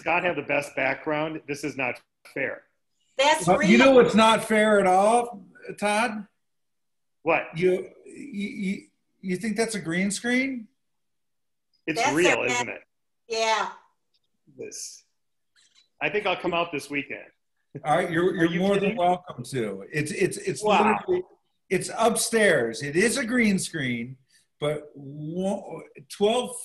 Scott have the best background? This is not fair. That's Well, real. you know what's not fair at all, Todd? What? You think that's a green screen? It's That's real, their isn't it? Yeah. This. I think I'll come out this weekend. All right, you're you more kidding? than welcome to. It's Wow. literally, it's upstairs. It is a green screen, but 12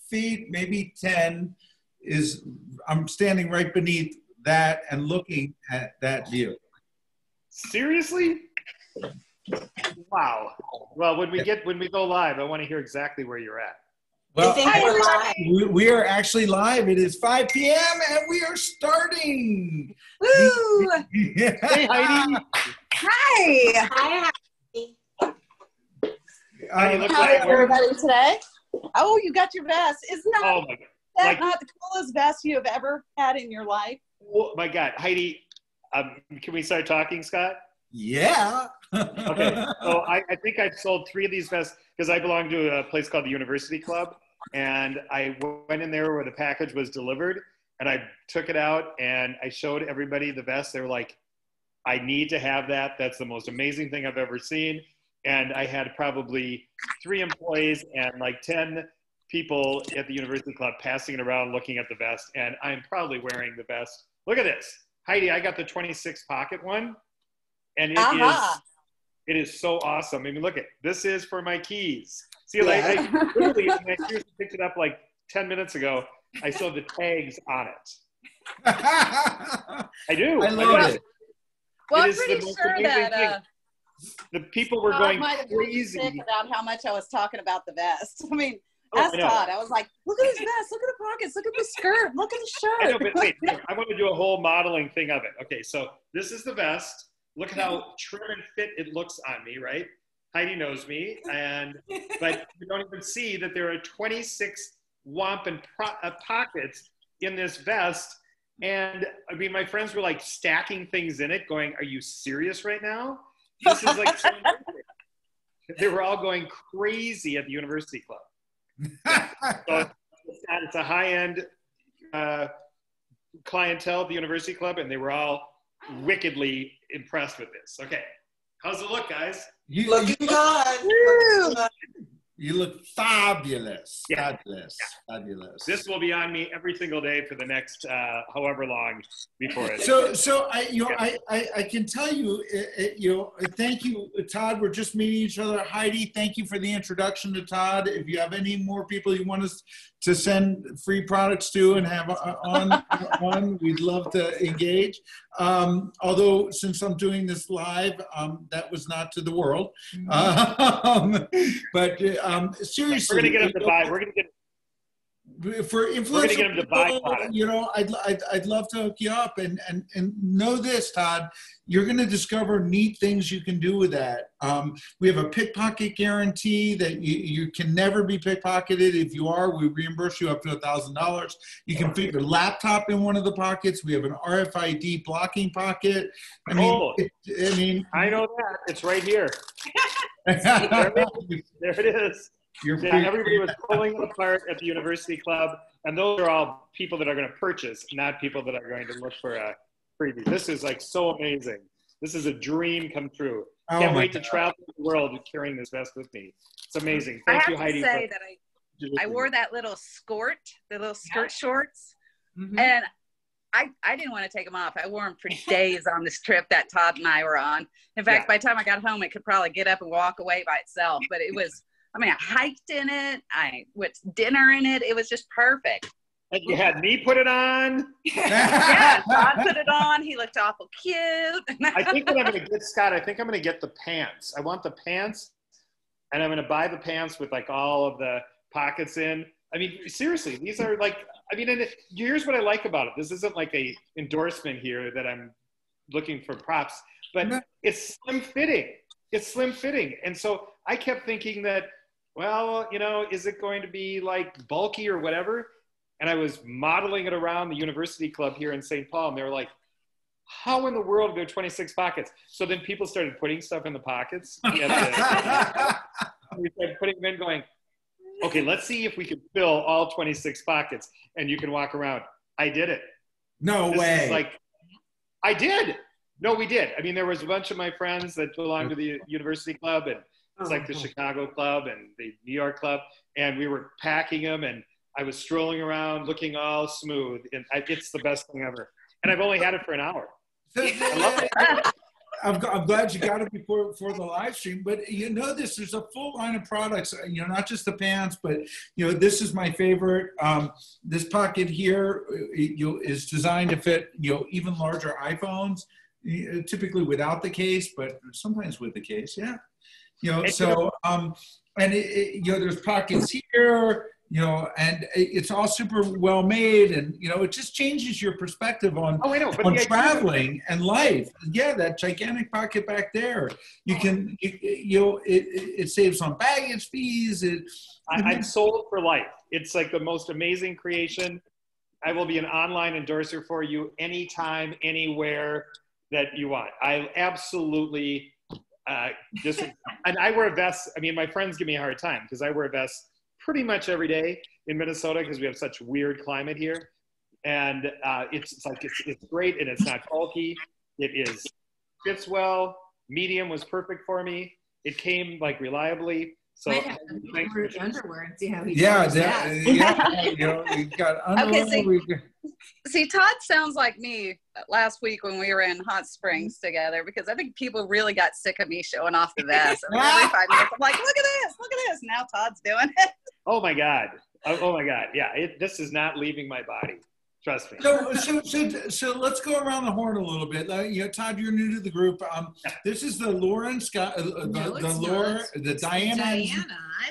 feet, maybe 10, is I'm standing right beneath that and looking at that view. Seriously? Wow. Well, when we go live, I want to hear exactly where you're at. Well, They think we're live. we are actually live. It is 5 p.m. and we are starting. Woo! Hey, Heidi. Hi. Hi. Heidi, look How's like we're- everybody today? Oh, you got your vest. Isn't that, Oh my God. that Like, not the coolest vest you have ever had in your life? oh my God, Heidi. Can we start talking, Scott? Yeah. Okay. So I think I've sold 3 of these vests because I belong to a place called the University Club, and I went in there where the package was delivered, and I took it out and I showed everybody the vest. They were like, "I need to have that. That's the most amazing thing I've ever seen." And I had probably 3 employees and like 10 people at the University Club passing it around looking at the vest, and I'm proudly wearing the vest. Look at this. Heidi, I got the 26 pocket one, and it is so awesome. I mean, look at this is for my keys. See, like I literally, when I seriously picked it up like 10 minutes ago, I saw the tags on it. I do. I love it. Well, It I'm is the pretty most sure amazing that thing. The people were Todd going might have been crazy. sick about how much I was talking about the vest. I mean, Oh, ask I know. Todd. I was like, look at his vest, look at the pockets, look at the skirt, look at the shirt. I know, but wait, I want to do a whole modeling thing of it. Okay, so this is the vest. Look at how trim and fit it looks on me, right? Heidi knows me, but you don't even see that there are 26 wampum pockets in this vest. And I mean, my friends were like stacking things in it, going, "Are you serious right now? This is like so amazing." They were all going crazy at the University Club. So it's a high-end clientele at the University Club, and they were all wickedly impressed with this. Okay, how's it look, guys? You, Looking good. Woo! you look fabulous. Yeah. Fabulous. Fabulous. This will be on me every single day for the next however long before it. So I can tell you, thank you, Todd. We're just meeting each other. Heidi, thank you for the introduction to Todd. If you have any more people you want us to send free products to and have on, we'd love to engage. Although since I'm doing this live, that was not to the world. But seriously, We're gonna get them to buy. We're gonna get. For influential get 'em to buy people, products. I'd love to hook you up and know this, Todd. You're going to discover neat things you can do with that. We have a pickpocket guarantee that you can never be pickpocketed. If you are, we reimburse you up to $1,000. You can fit your laptop in one of the pockets. We have an RFID blocking pocket. I mean, I know that it's right here. there There it is. Everybody was pulling it apart at the University Club, and those are all people that are going to purchase, not people that are going to look for a freebie. This is like so amazing. This is a dream come true. Can't wait to travel the world carrying this vest with me. It's amazing. Thank you, Heidi. I have to say that I wore that little skirt, the little skirt shorts, and I didn't want to take them off. I wore them for days on this trip that Todd and I were on. In fact, by the time I got home, it could probably get up and walk away by itself. But it was, I mean, I hiked in it. I went to dinner in it. It was just perfect. And you had me put it on. Yeah, Todd put it on. He looked awful cute. I think what I'm going to get, Scott, I think I'm going to get the pants. I want the pants, and I'm going to buy the pants with like all of the pockets in. I mean, seriously, these are like, I mean, and here's what I like about it. This isn't like a endorsement here that I'm looking for props, but it's slim fitting. It's slim fitting. And so I kept thinking that, well, you know, is it going to be like bulky or whatever? And I was modeling it around the University Club here in St. Paul, and they were like, how in the world are there 26 pockets? So then people started putting stuff in the pockets. We started putting them in going, okay, let's see if we can fill all 26 pockets and you can walk around. I did it. No This way. is like, I did. No, we did. I mean, there was a bunch of my friends that belonged to the university club, and it's like the Chicago club and the New York club, and we were packing them, and I was strolling around looking all smooth, and it's the best thing ever. And I've only had it for an hour. I love it. I'm glad you got it before the live stream, but you know this, there's a full line of products, you know, not just the pants, but you know, this is my favorite. This pocket here is designed to fit, you know, even larger iPhones, typically without the case, but sometimes with the case. Yeah. You know, so, and you know, there's pockets here, you know, and it's all super well made, and you know, it just changes your perspective on traveling and life. Yeah, that gigantic pocket back there, you can, you know, it saves on baggage fees. I'm sold for life. It's like the most amazing creation. I will be an online endorser for you anytime, anywhere that you want. I absolutely just, and I wear vests. I mean, my friends give me a hard time because I wear vests pretty much every day in Minnesota because we have such weird climate here. And it's great, and it's not bulky. It fits well. Medium was perfect for me. It came like reliably. So might have to wear underwear and see how he yeah, that. You know, we've got underwear. Okay, see, Todd sounds like me last week when we were in Hot Springs together, because I think people really got sick of me showing off the vest. And every 5 minutes, I'm like, look at this. Now Todd's doing it. Oh my God. Oh my God. Yeah, this is not leaving my body. Trust me. So let's go around the horn a little bit. You know, Todd, you're new to the group. This is the Lauren Scott, the Diana.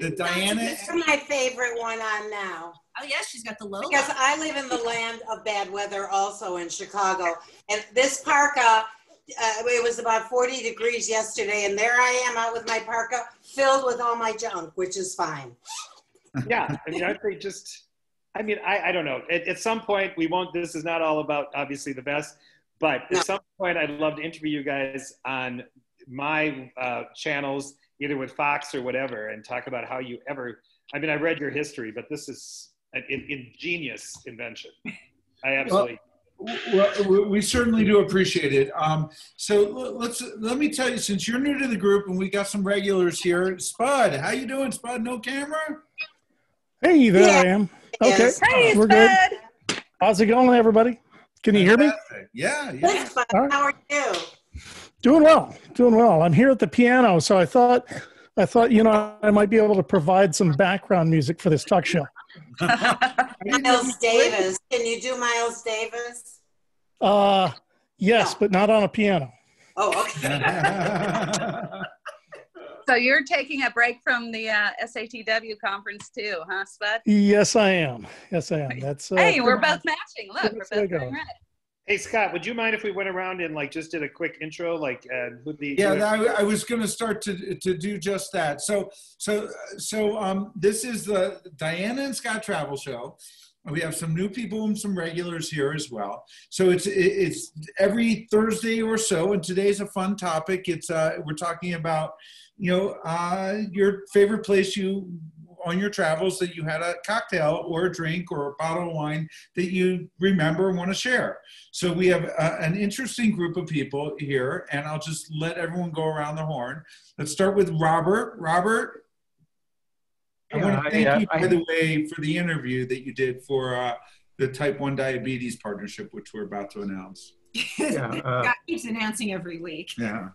This is my favorite one on now. Oh yeah, she's got the logo. Because I live in the land of bad weather also in Chicago. And this parka, it was about 40 degrees yesterday, and there I am out with my parka filled with all my junk, which is fine. Yeah, I mean, I think I don't know. At some point, this is not all about, obviously, the best, but at some point, I'd love to interview you guys on my channels, either with Fox or whatever, and talk about how you I read your history, but this is an ingenious invention. I absolutely. Well, we certainly do appreciate it. So let me tell you, since you're new to the group and we got some regulars here, Spud, how you doing, Spud? No camera? Hey, there I am. Okay, hey, we're Spud. good. How's it going, everybody? Can you hear me? Yeah. Good, Spud. Right. How are you? Doing well. I'm here at the piano, so I thought, you know, I might be able to provide some background music for this talk show. Miles Davis. Can you do Miles Davis? Yes, but not on a piano. Oh, okay. So you're taking a break from the SATW conference too, huh, Spud? Yes, I am. That's hey, we're both matching. Look, we're both doing right. Hey, Scott, would you mind if we went around and just did a quick intro, I was going to start to do just that. So this is the Diana and Scott Travel Show. We have some new people and some regulars here as well. So it's every Thursday or so, and today's a fun topic. We're talking about, you know, your favorite place on your travels that you had a cocktail or a drink or a bottle of wine that you remember and want to share. So we have an interesting group of people here, and I'll just let everyone go around the horn. Let's start with Robert. Robert, I want to thank you, by the way, for the interview that you did for the Type 1 Diabetes Partnership, which we're about to announce. God keeps announcing every week. Yeah.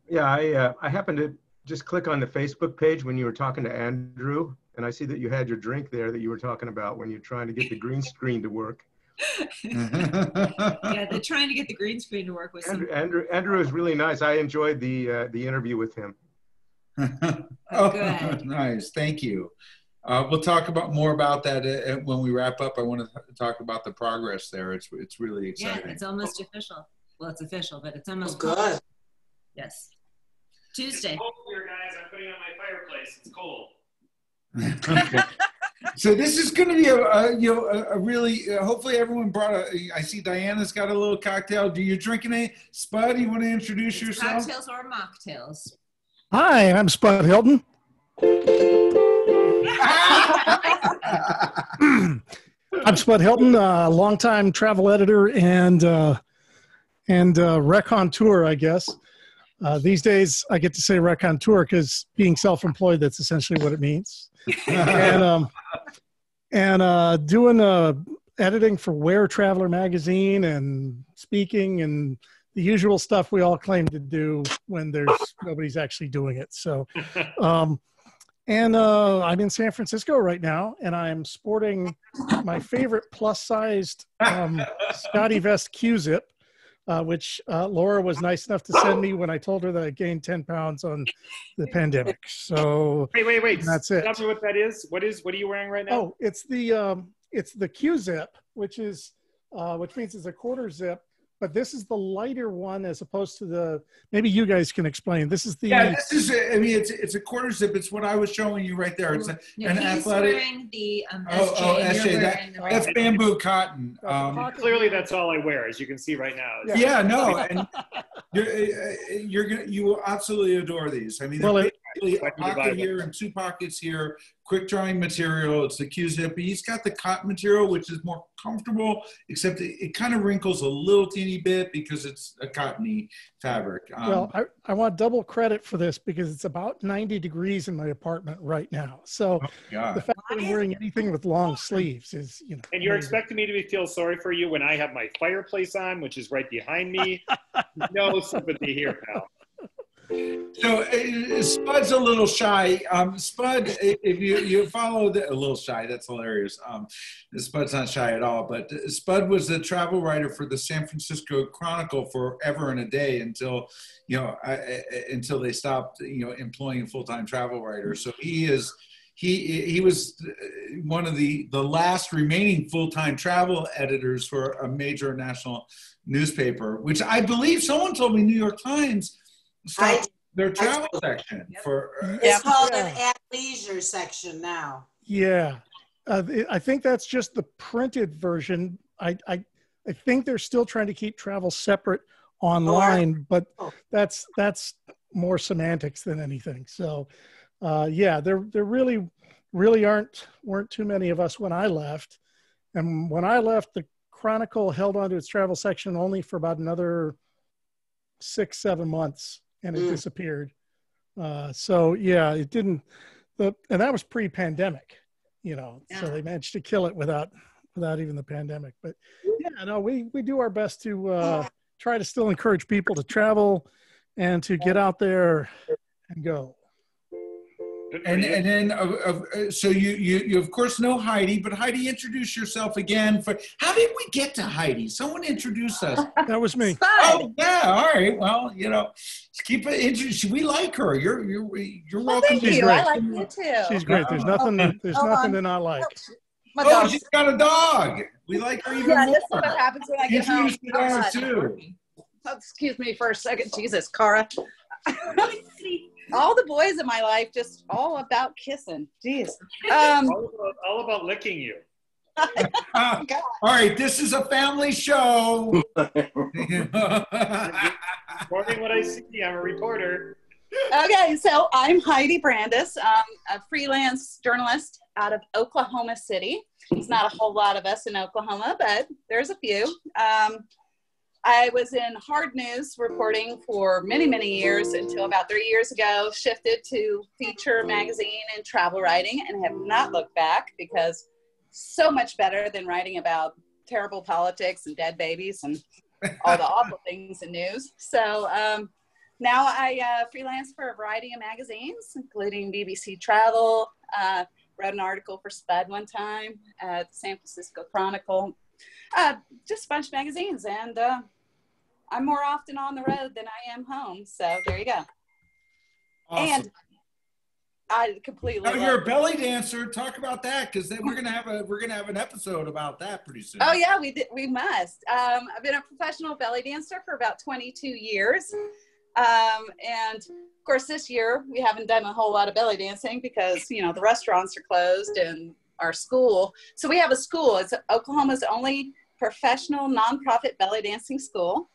Yeah, I happened to just click on the Facebook page when you were talking to Andrew, and I see that you had your drink there that you were talking about when you're trying to get the green screen to work. Yeah, they're trying to get the green screen to work with Andrew is really nice. I enjoyed the interview with him. Oh, good. Nice. Thank you. We'll talk more about that when we wrap up. I want to talk about the progress there. It's really exciting. Yeah, it's almost official. Well, it's official, but it's almost good. Yes. Tuesday. It's cold here, guys. I'm putting on my fireplace. It's cold. Okay. So this is going to be a really, hopefully everyone brought I see Diana's got a little cocktail. Do you drinking any? Spud, you want to introduce yourself? Cocktails or mocktails? Hi, I'm Spud Hilton. I'm Spud Hilton, longtime travel editor and raconteur, I guess. These days, I get to say raconteur because being self-employed, that's essentially what it means. and doing editing for Where Traveler magazine and speaking and the usual stuff we all claim to do when nobody's actually doing it. So, I'm in San Francisco right now, and I'm sporting my favorite plus-sized Scotty Vest Q-Zip, which Laura was nice enough to send me when I told her that I gained 10 pounds on the pandemic. So wait. That's it. Tell me what that is. What are you wearing right now? Oh, it's the Q-Zip, which means it's a quarter zip. But this is the lighter one as opposed to the, maybe you guys can explain. This is the. Yeah, it's a quarter zip. It's what I was showing you right there. It's an athletic. Wearing the SJ. That's bamboo cotton. Clearly, that's all I wear, as you can see right now. Yeah, no, and you will absolutely adore these. I mean, a pocket here and 2 pockets here. Quick drying material. It's the Q-Zip. He's got the cotton material, which is more comfortable, except it kind of wrinkles a little teeny bit because it's a cottony fabric. Well, I want double credit for this because it's about 90 degrees in my apartment right now. So the fact that I'm wearing anything with long sleeves is, And you're expecting me to feel sorry for you when I have my fireplace on, which is right behind me. No sympathy here, pal. So Spud's a little shy. Spud, if you follow a little shy, that's hilarious. Spud's not shy at all, but Spud was the travel writer for the San Francisco Chronicle forever and a day until they stopped employing full-time travel writers. So he was one of the last remaining full-time travel editors for a major national newspaper, which I believe someone told me New York Times stopped their travel section for. It's called an athleisure section now. Yeah, I think that's just the printed version. I think they're still trying to keep travel separate online, but that's more semantics than anything. So, there really weren't too many of us when I left, and when I left, the Chronicle held onto its travel section only for about another 6-7 months. And it disappeared. It didn't. And that was pre-pandemic, So they managed to kill it without even the pandemic. But we do our best to try to still encourage people to travel and to get out there and go. And then so you of course know Heidi, but Heidi, introduce yourself again. How did we get to Heidi? Someone introduce us. That was me. Oh yeah, all right. Well, keep it interesting. We like her. You're welcome. Thank you. I like you too. She's great. There's nothing to not like. She's got a dog. We like her even more. This is what happens when I get home. Introduce the dog too. Oh, excuse me for a second. Jesus, Cara. All the boys in my life just all about kissing. Jeez. All about licking you. All right, this is a family show. Reporting what I see. I'm a reporter. Okay, so I'm Heidi Brandis. I'm a freelance journalist out of Oklahoma City. There's not a whole lot of us in Oklahoma, but there's a few. I was in hard news reporting for many, many years until about 3 years ago, shifted to feature magazine and travel writing and have not looked back because so much better than writing about terrible politics and dead babies and all the awful things in news. So now I freelance for a variety of magazines, including BBC Travel, wrote an article for Spud one time at the San Francisco Chronicle. Just a bunch of magazines, and I'm more often on the road than I am home. So there you go. Awesome. And I completely. You're a belly dancer. Talk about that, because then we're gonna have an episode about that pretty soon. Oh yeah, we must. I've been a professional belly dancer for about 22 years, and of course this year we haven't done a whole lot of belly dancing because the restaurants are closed and our school. So we have a school. It's Oklahoma's only professional nonprofit belly dancing school.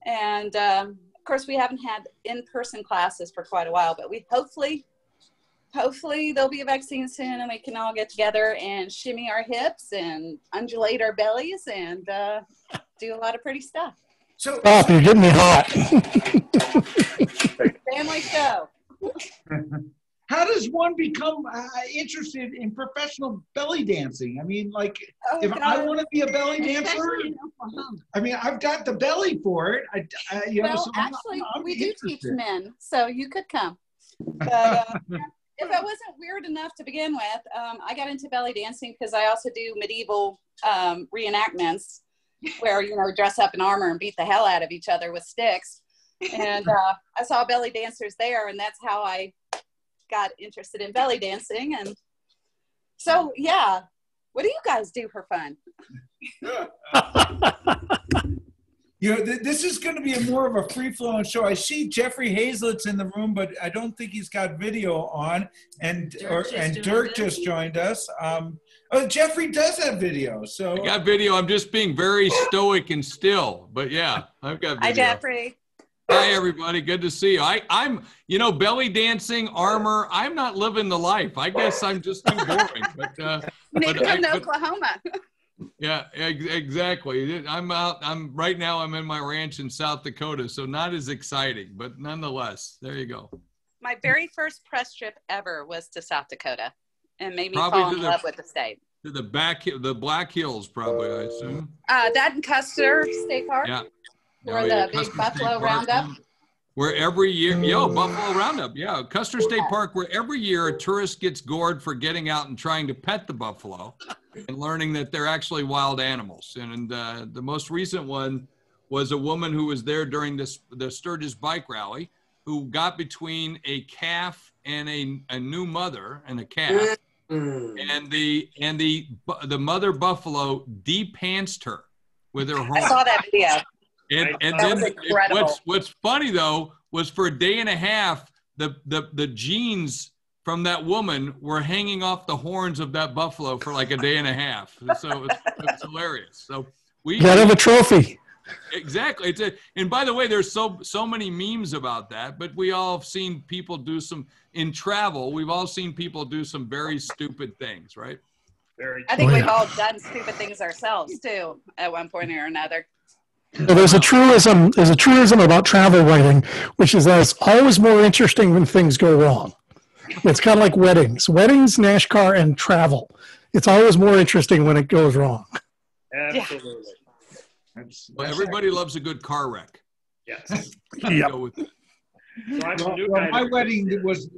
And of course we haven't had in-person classes for quite a while, but we hopefully hopefully there'll be a vaccine soon and we can all get together and shimmy our hips and undulate our bellies and do a lot of pretty stuff. So Stop, you're getting me hot. Family show. how does one become interested in professional belly dancing? I mean, like, if I want to be a belly dancer, I mean, I've got the belly for it. Actually, we do teach men, so you could come. But if I wasn't weird enough to begin with, I got into belly dancing because I also do medieval reenactments where, dress up in armor and beat the hell out of each other with sticks. And I saw belly dancers there, and that's how I got interested in belly dancing. And so, yeah, what do you guys do for fun? This is going to be more of a free-flowing show. I see Jeffrey Hazlett's in the room, but I don't think he's got video on. And Dirk just joined us. Jeffrey does have video. So I got video. I'm just being very stoic and still. But yeah, I've got video. Hi, Jeffrey. Hi, everybody. Good to see you. I'm belly dancing, armor. I'm not living the life. I guess I'm just too boring. But you need to come to Oklahoma. Yeah, exactly. I'm right now. I'm in my ranch in South Dakota, so not as exciting, but nonetheless, there you go. My very first press trip ever was to South Dakota, and made me fall in love with the state. To the Black Hills, probably, I assume. That and Custer State Park. Yeah. Where the big Buffalo Roundup. Where every year, Buffalo Roundup, yeah. Custer State Park, where every year a tourist gets gored for getting out and trying to pet the buffalo and learning that they're actually wild animals. And the most recent one was a woman who was there during the Sturgis bike rally who got between a calf and a new mother and a calf. And the mother buffalo de-pantsed her with her horn. I saw that video. And then what's funny though was for a day and a half the genes from that woman were hanging off the horns of that buffalo for like a day and a half. So it's hilarious. So we gotta have a trophy. Exactly. And by the way, there's so many memes about that, but we all have seen people do in travel. We've all seen people do some very stupid things, right? I think we've all done stupid things ourselves too at one point or another. So there's a truism about travel writing, which is that it's always more interesting when things go wrong. It's kind of like weddings, NASCAR, and travel. It's always more interesting when it goes wrong. Absolutely. Well, everybody loves a good car wreck. Yes. Yep. My wedding was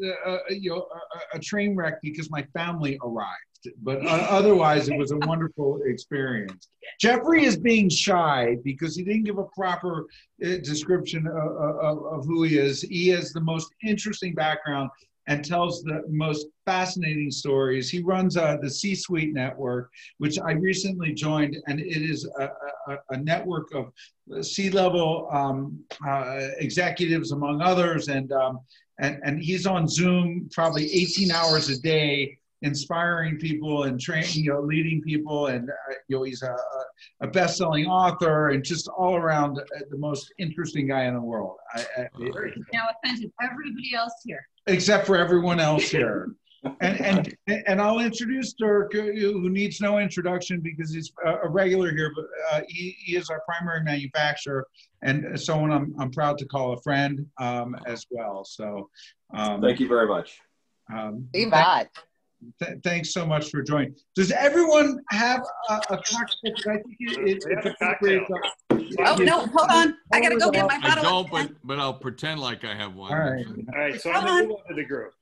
a train wreck because my family arrived. But otherwise, it was a wonderful experience. Jeffrey is being shy because he didn't give a proper description of who he is. He has the most interesting background and tells the most fascinating stories. He runs the C-Suite Network, which I recently joined, and it is a network of C-level executives, among others, and he's on Zoom probably 18 hours a day, inspiring people and training, leading people, and he's a best-selling author and just all around the most interesting guy in the world. Now offended everybody else here, except for everyone else here. And I'll introduce Dirk, who needs no introduction because he's a regular here, but he is our primary manufacturer and someone I'm proud to call a friend as well. So thank you very much. Thanks so much for joining. Does everyone have a cocktail? I think it's appropriate. Oh, no, hold on. I got to go get my bottle. I don't, but I'll pretend like I have one. All right. So I'm going to move on to the group.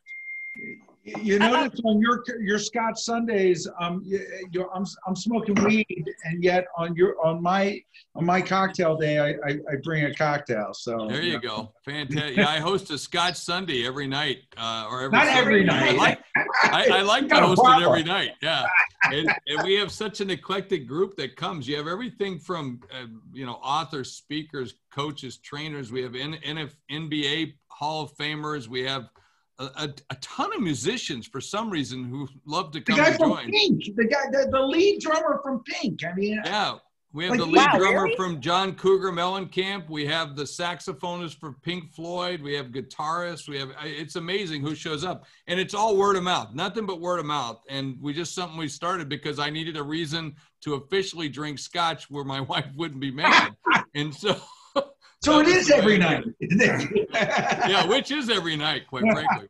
You notice on your Scotch Sundays, I'm smoking weed, and yet on my cocktail day, I bring a cocktail. So there you go, fantastic. Yeah, I host a Scotch Sunday every night, or not every night. I like to host it every night. Yeah, and we have such an eclectic group that comes. You have everything from authors, speakers, coaches, trainers. We have NBA Hall of Famers. We have a ton of musicians for some reason who love to come and join. Pink, the lead drummer from Pink. I mean, yeah, We have the lead drummer from John Cougar Mellencamp. We have the saxophonist for Pink Floyd. We have guitarists. It's amazing who shows up. And it's all word of mouth, nothing but word of mouth. And something we started because I needed a reason to officially drink scotch where my wife wouldn't be mad. And so. So it is every night. Yeah, which is every night, quite frankly.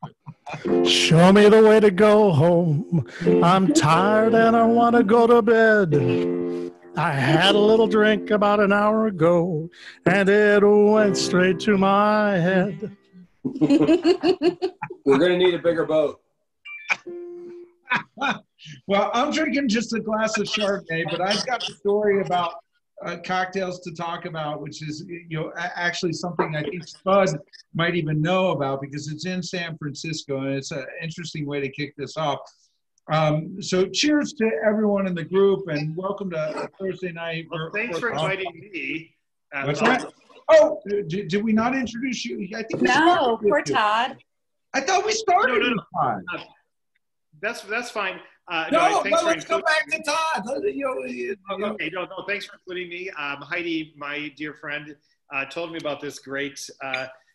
Show me the way to go home. I'm tired and I want to go to bed. I had a little drink about an hour ago, and it went straight to my head. We're going to need a bigger boat. Well, I'm drinking just a glass of Chardonnay, but I've got a story about cocktails to talk about, which is actually something I think Spud might even know about because it's in San Francisco, and it's an interesting way to kick this off. So cheers to everyone in the group, and welcome to Thursday night. Well, thanks for inviting me. What's that? Oh, did we not introduce you? I think no, poor Todd. I thought we started with Todd. That's fine. Let's go back to Todd. Okay, no, thanks for including me. Heidi, my dear friend, told me about this great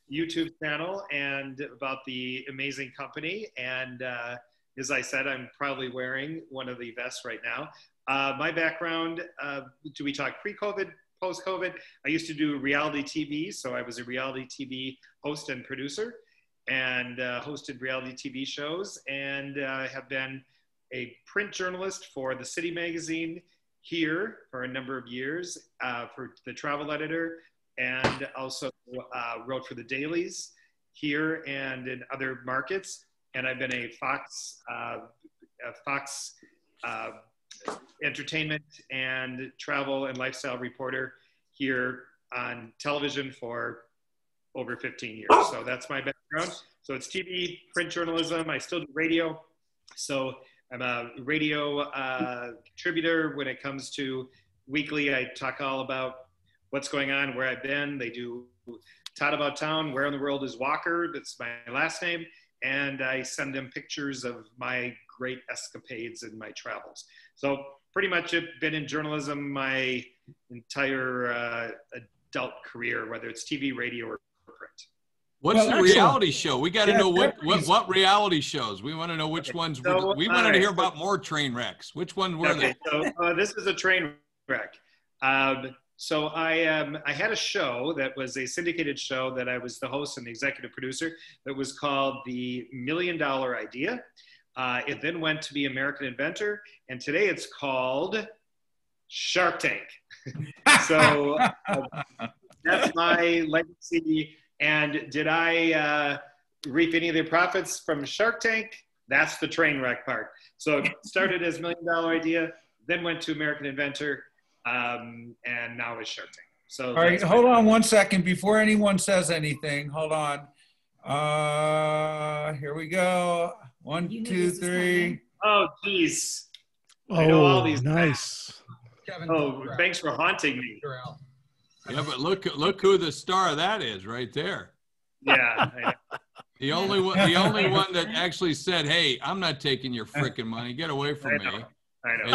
YouTube channel and about the amazing company. And as I said, I'm probably wearing one of the vests right now. My background, do we talk pre-COVID, post-COVID? I used to do reality TV, so I was a reality TV host and producer, and hosted reality TV shows, and have been a print journalist for the City magazine here for a number of years, for the travel editor, and also wrote for the dailies here and in other markets. And I've been a Fox entertainment and travel and lifestyle reporter here on television for over 15 years. So that's my background. So it's TV, print journalism. I still do radio. So I'm a radio contributor when it comes to weekly. I talk all about what's going on, where I've been. They do Todd About Town, Where in the World is Walker? That's my last name. And I send them pictures of my great escapades and my travels. So pretty much I've been in journalism my entire adult career, whether it's TV, radio, or print. What's the reality show? We got to know what reality shows. We want to know which ones. We wanted to hear about more train wrecks. Which one were they? So this is a train wreck. So I had a show that was a syndicated show that I was the host and the executive producer that was called The $1 Million Idea. It then went to be American Inventor, and today it's called Shark Tank. So that's my legacy. And did I reap any of the profits from Shark Tank? That's the train wreck part. So it started as $1 Million Idea, then went to American Inventor, and now is Shark Tank. So all right, hold on one second before anyone says anything. Hold on. Here we go. 1, 2, 3. Oh, geez. Oh, I know all these. Nice. Oh, thanks for haunting me. Yeah, but look who the star of that is right there. Yeah. The only one that actually said, "Hey, I'm not taking your freaking money. Get away from me." I know.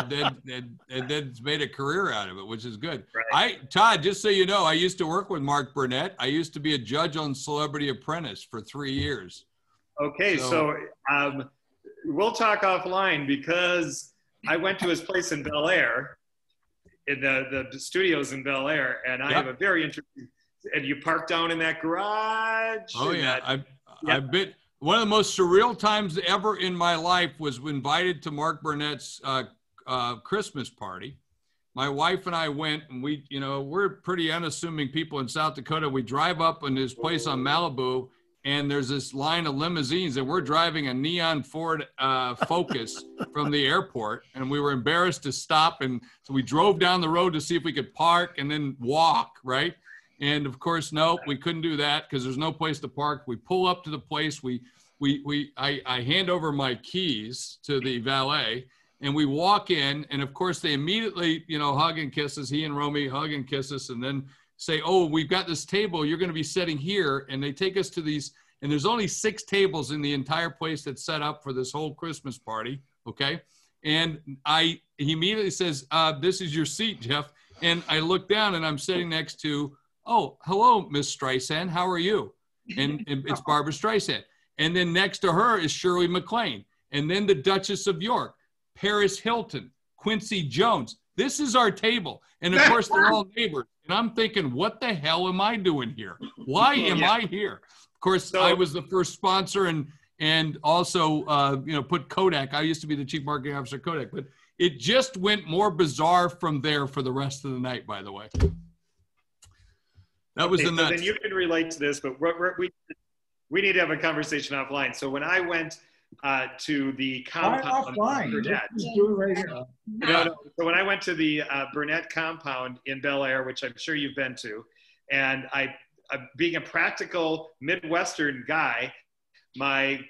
And then made a career out of it, which is good. Right. Todd, just so you know, I used to work with Mark Burnett. I used to be a judge on Celebrity Apprentice for 3 years. Okay, so we'll talk offline because I went to his place in Bel Air, in the studios in Bel Air, and I have a very interesting. And you parked down in that garage. Oh yeah, I've been. One of the most surreal times ever in my life was invited to Mark Burnett's Christmas party. My wife and I went, and we're pretty unassuming people in South Dakota. We drive up in his place on Malibu, and there's this line of limousines, and we're driving a neon Ford Focus from the airport, and we were embarrassed to stop, and so we drove down the road to see if we could park and then walk, right? And of course, no, we couldn't do that because there's no place to park. We pull up to the place. I hand over my keys to the valet, and we walk in. And of course, they immediately, hug and kiss us. He and Romy hug and kiss us, and then say, "Oh, we've got this table. You're going to be sitting here." And they take us to these. And there's only 6 tables in the entire place that's set up for this whole Christmas party. Okay. And he immediately says, "This is your seat, Jeff." And I look down and I'm sitting next to, oh, hello, Miss Streisand. How are you? And it's Barbara Streisand. And then next to her is Shirley MacLaine. And then the Duchess of York, Paris Hilton, Quincy Jones. This is our table. And of course, they're all neighbors. And I'm thinking, what the hell am I doing here? Why am I here? Of course, I was the first sponsor and also, put Kodak. I used to be the chief marketing officer of Kodak. But it just went more bizarre from there for the rest of the night, by the way. That was the nuts. So then you can relate to this, but we need to have a conversation offline. So when I went to the compound, Burnett, do it right here. No. So when I went to the Burnett compound in Bel Air, which I'm sure you've been to, and I being a practical Midwestern guy, my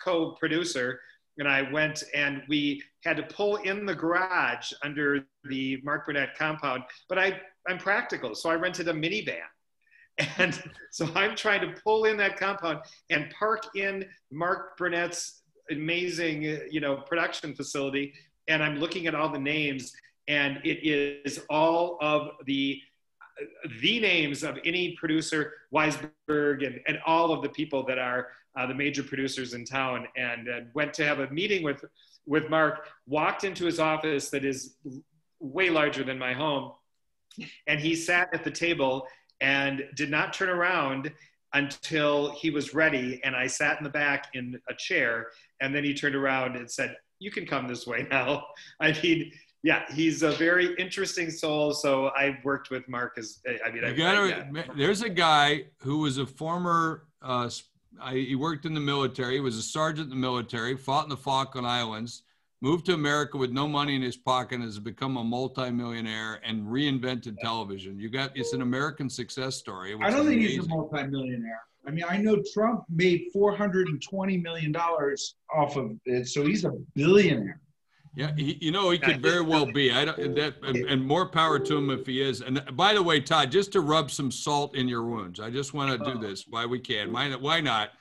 co-producer and I went and we had to pull in the garage under the Mark Burnett compound, but I'm practical, so I rented a minivan. And so I'm trying to pull in that compound and park in Mark Burnett's amazing, production facility. And I'm looking at all the names, and it is all of the names of any producer, Weisberg, and all of the people that are the major producers in town. And went to have a meeting with Mark, walked into his office that is way larger than my home. And he sat at the table and did not turn around until he was ready. And I sat in the back in a chair, and then he turned around and said, "You can come this way now." I mean, yeah, he's a very interesting soul. So I worked with Mark there's a guy who was a former, he worked in the military, he was a sergeant in the military, fought in the Falkland Islands, moved to America with no money in his pocket, and has become a multimillionaire and reinvented television. It's an American success story. I don't think he's a multimillionaire. I mean, I know Trump made $420 million off of it, so he's a billionaire. Yeah, he could very well be. And more power to him if he is. And by the way, Todd, just to rub some salt in your wounds, I just want to do this while we can. Why not?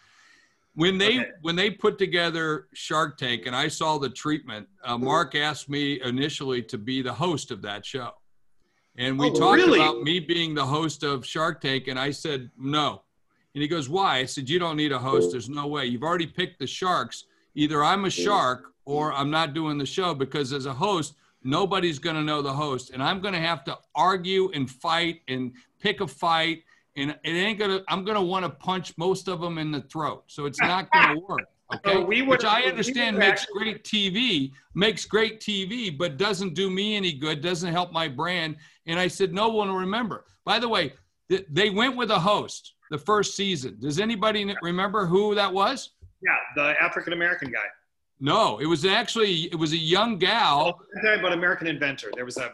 When they put together Shark Tank and I saw the treatment, Mark asked me initially to be the host of that show. And we talked about me being the host of Shark Tank, and I said, no. And he goes, why? I said, you don't need a host. There's no way. You've already picked the sharks. Either I'm a shark or I'm not doing the show, because as a host, nobody's going to know the host. And I'm going to have to argue and fight and pick a fight. And I'm going to want to punch most of them in the throat. So it's not going to work. Okay. Which I understand makes great TV, but doesn't do me any good, doesn't help my brand. And I said, no one will remember. By the way, they went with a host the first season. Does anybody remember who that was? Yeah, the African-American guy. No, it was a young gal. I'm talking about American Inventor. There was a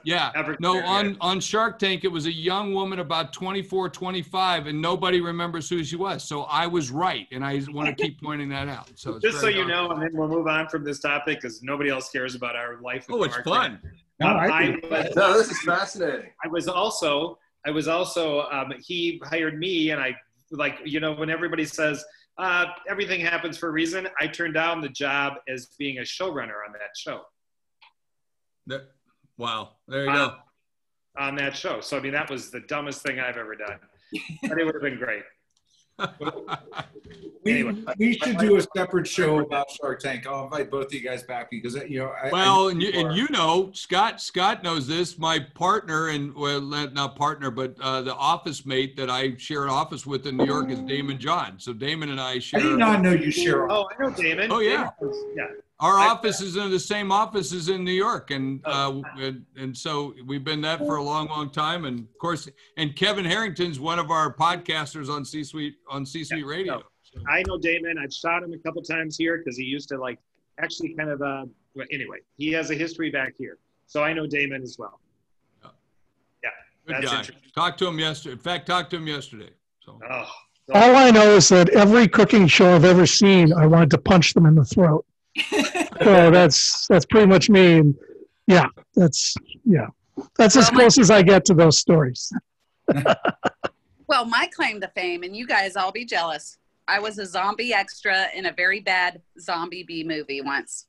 on Shark Tank, it was a young woman about 24, 25, and nobody remembers who she was. So I was right, and I want to keep pointing that out. So just so you know, and then we'll move on from this topic because nobody else cares about our life. Oh, it's fun. This is fascinating. I was also he hired me, and I when everybody says everything happens for a reason, I turned down the job as being a showrunner on that show. Wow. There you go. On that show. So, I mean, that was the dumbest thing I've ever done. But it would have been great. We should do a separate show about Shark Tank. I'll invite both of you guys back because Scott knows this. My partner not partner, but the office mate that I share an office with in New York is Damon John. So Damon and I share. I did not know you share. Oh, I know Damon. Oh yeah, yeah. Our office is in the same offices in New York, and so we've been that for a long, long time. And of course, and Kevin Harrington's one of our podcasters on C-Suite Radio. So I know Damon. I've shot him a couple times here because he used to actually kind of. Anyway, he has a history back here, so I know Damon as well. Yeah, good guy. Talked to him yesterday. In fact, talked to him yesterday. So. All I know is that every cooking show I've ever seen, I wanted to punch them in the throat. So that's pretty much me. And that's as close as I get to those stories. Well, my claim to fame, and you guys all be jealous, I was a zombie extra in a very bad zombie B movie once.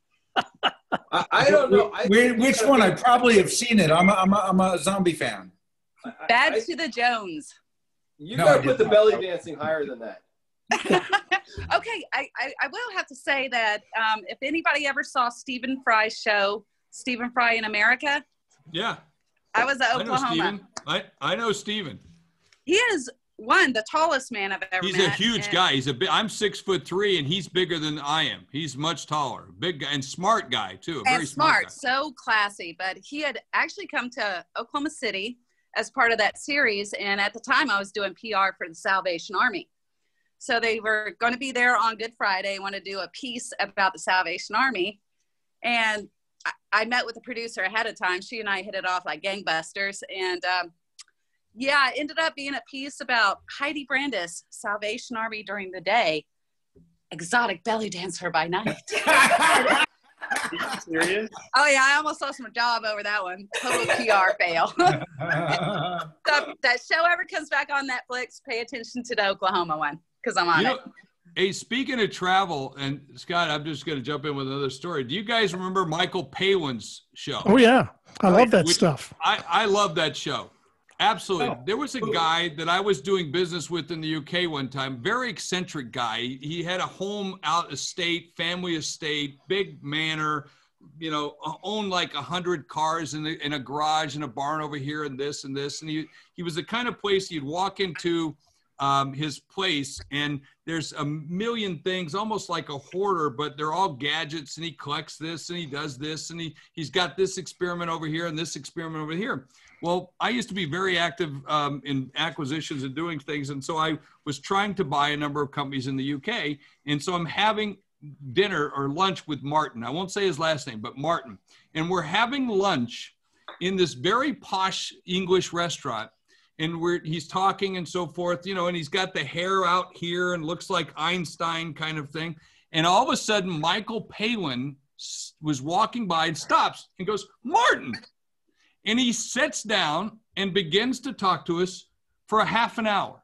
I don't know. Which one? I probably have seen it. I'm a zombie fan. Bad to the Jones. You gotta put the belly dancing higher than that. Okay, I will have to say that if anybody ever saw Stephen Fry's show, Stephen Fry in America. Yeah. I was at Oklahoma. I know Stephen. He is the tallest man I've ever met. He's a huge guy. I'm 6'3" and he's bigger than I am. He's much taller, big guy and smart guy too. Very smart guy. So classy. But he had actually come to Oklahoma City as part of that series. And at the time I was doing PR for the Salvation Army. So they were going to be there on Good Friday, want to do a piece about the Salvation Army. And I met with the producer ahead of time. She and I hit it off like gangbusters. And yeah, it ended up being a piece about Heidi Brandis, Salvation Army during the day, exotic belly dancer by night. Are you serious? Oh yeah, I almost lost my job over that one. Total PR fail. So if that show ever comes back on Netflix, pay attention to the Oklahoma one because I'm on it. Hey, speaking of travel, and Scott, I'm just going to jump in with another story. Do you guys remember Michael Palin's show? Oh yeah, I love that stuff. I love that show. Absolutely. There was a guy that I was doing business with in the UK one time, very eccentric guy. He had a home out estate, family estate, big manor, you know, owned like 100 cars in a garage and a barn over here and this and this. And he was the kind of place you'd walk into his place and there's a million things, almost like a hoarder, but they're all gadgets and he collects this and he does this and he's got this experiment over here and this experiment over here. Well, I used to be very active in acquisitions and doing things. And so I was trying to buy a number of companies in the UK. And so I'm having dinner or lunch with Martin. I won't say his last name, but Martin. And we're having lunch in this very posh English restaurant. And he's talking and so forth, you know, and he's got the hair out here and looks like Einstein kind of thing. And all of a sudden, Michael Palin was walking by and stops and goes, "Martin." And he sits down and begins to talk to us for a half an hour.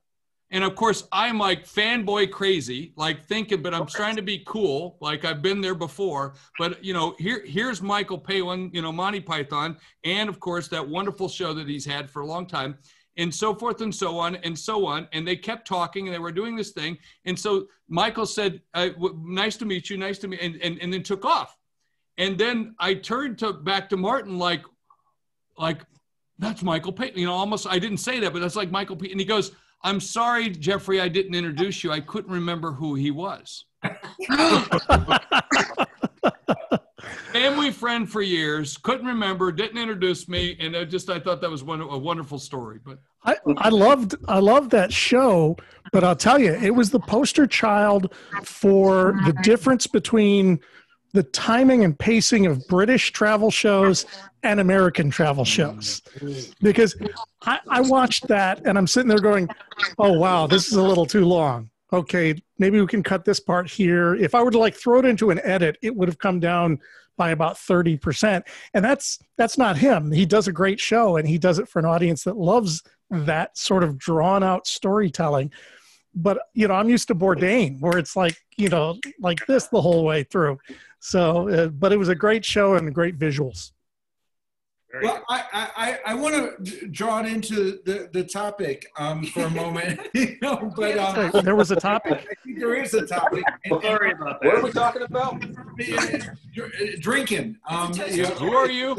And of course, I'm like fanboy crazy, like thinking, but I'm trying to be cool, like I've been there before. But, you know, here's Michael Palin, you know, Monty Python, and of course, that wonderful show that he's had for a long time, and so forth and so on and so on. And they kept talking and they were doing this thing. And so Michael said, "Nice to meet you, nice to meet," and then took off. And then I turned back to Martin like, that's Michael Palin, you know, almost, I didn't say that, but that's like Michael Palin. And he goes, "I'm sorry, Jeffrey, I didn't introduce you. I couldn't remember who he was." Family friend for years, couldn't remember, didn't introduce me. And I thought that was a wonderful story. But I loved that show, but I'll tell you, it was the poster child for the difference between the timing and pacing of British travel shows and American travel shows. Because I watched that and I'm sitting there going, "Oh, wow, this is a little too long. Okay, maybe we can cut this part here." If I were to like throw it into an edit, it would have come down by about 30%. And that's not him. He does a great show and he does it for an audience that loves that sort of drawn out storytelling. But, you know, I'm used to Bourdain where it's like, you know, like this the whole way through. So, but it was a great show and great visuals. Well, I want to draw it into the topic for a moment. You know, but there was a topic. I think there is a topic. Sorry about that. What are we talking about? Drinking. You know, who are you?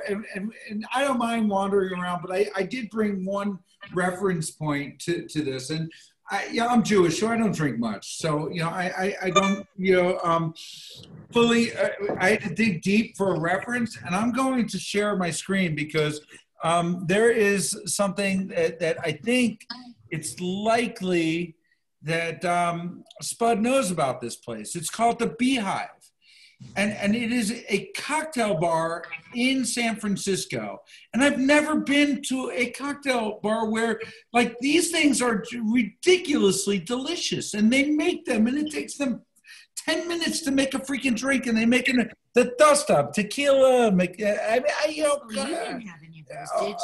And I don't mind wandering around, but I did bring one reference point to this, and I'm Jewish, so I don't drink much. So, you know, I don't, you know, fully, I had to dig deep for a reference, and I'm going to share my screen because there is something that I think it's likely that Spud knows about this place. It's called the Beehive. And it is a cocktail bar in San Francisco. And I've never been to a cocktail bar where, like, these things are ridiculously delicious. And they make them, and it takes them 10 minutes to make a freaking drink. And they make the dust up, tequila.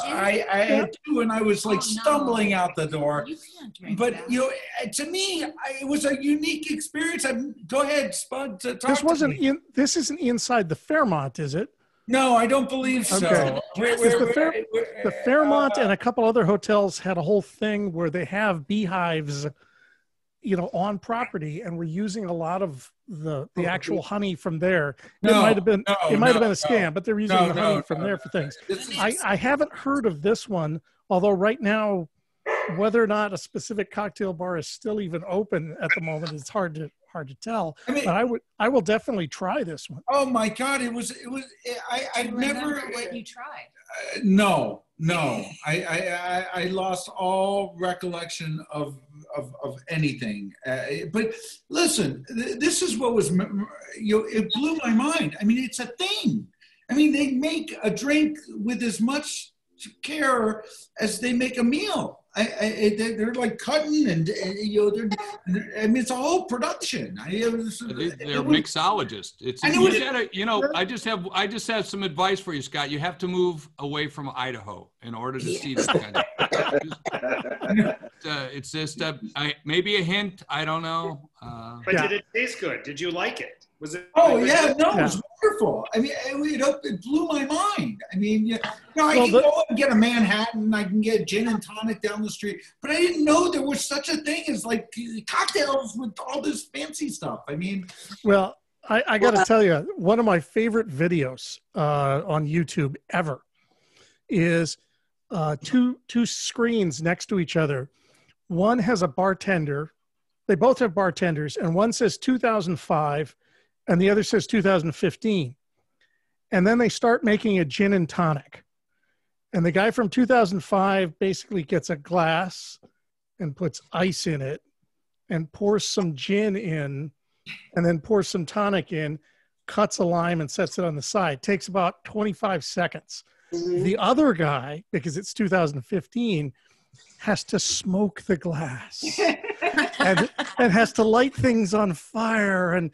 I had two, and I was like stumbling out the door. You can't drink But that. you know, to me, it was a unique experience. Go ahead, Spud. This isn't inside the Fairmont, is it? No, I don't believe so. Okay. The Fairmont and a couple other hotels had a whole thing where they have beehives, you know, on property, and we're using a lot of the actual honey from there. It might have been a scam, but they're using the honey from there for things. I haven't heard of this one, although right now, whether or not a specific cocktail bar is still even open at the moment, it's hard to tell. I mean, but I will definitely try this one. Oh my God, I've never. What you tried? No. I lost all recollection of anything. But listen, this is what was, it blew my mind. I mean, it's a thing. I mean, they make a drink with as much care as they make a meal. They're like cutting and you know, I mean, it's a whole production. They're mixologists. I just have some advice for you, Scott. You have to move away from Idaho in order to see that kind of. It's just maybe a hint. I don't know. But did it taste good? Did you like it? Was it? Oh yeah, no, it was wonderful. I mean, it blew my mind. I mean, I can go and get a Manhattan, I can get gin and tonic down the street, but I didn't know there was such a thing as like cocktails with all this fancy stuff. I mean, well, I got to tell you, one of my favorite videos on YouTube ever is two screens next to each other. One has a bartender. They both have bartenders, and one says 2005, and the other says 2015. And then they start making a gin and tonic. And the guy from 2005 basically gets a glass and puts ice in it and pours some gin in and then pours some tonic in, cuts a lime and sets it on the side. Takes about 25 seconds. The other guy, because it's 2015, has to smoke the glass and has to light things on fire and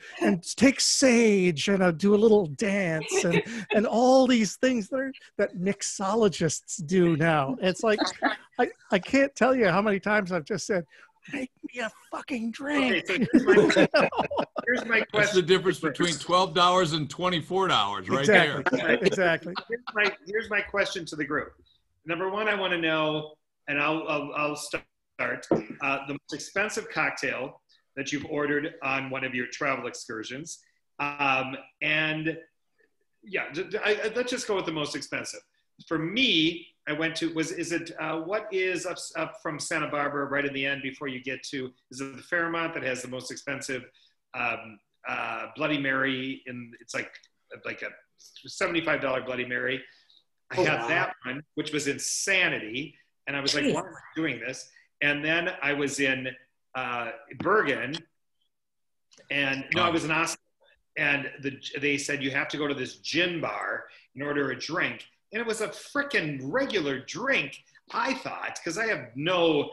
take sage and do a little dance and all these things that mixologists do now. It's like, I can't tell you how many times I've just said, make me a fucking drink. Okay, so here's my question. That's the difference between $12 and $24 right there. Exactly. Here's my question to the group. Number one, I want to know, and I'll start, the most expensive cocktail that you've ordered on one of your travel excursions. And yeah, let's just go with the most expensive. For me, I went to, what is up from Santa Barbara right in the end before you get to, is it the Fairmont that has the most expensive Bloody Mary? It's like a $75 Bloody Mary. I had that one, which was insanity. And I was like, why am I doing this? And then I was in Bergen, and no, I was in Oslo. And they said, you have to go to this gin bar and order a drink. And it was a freaking regular drink, I thought, because I have no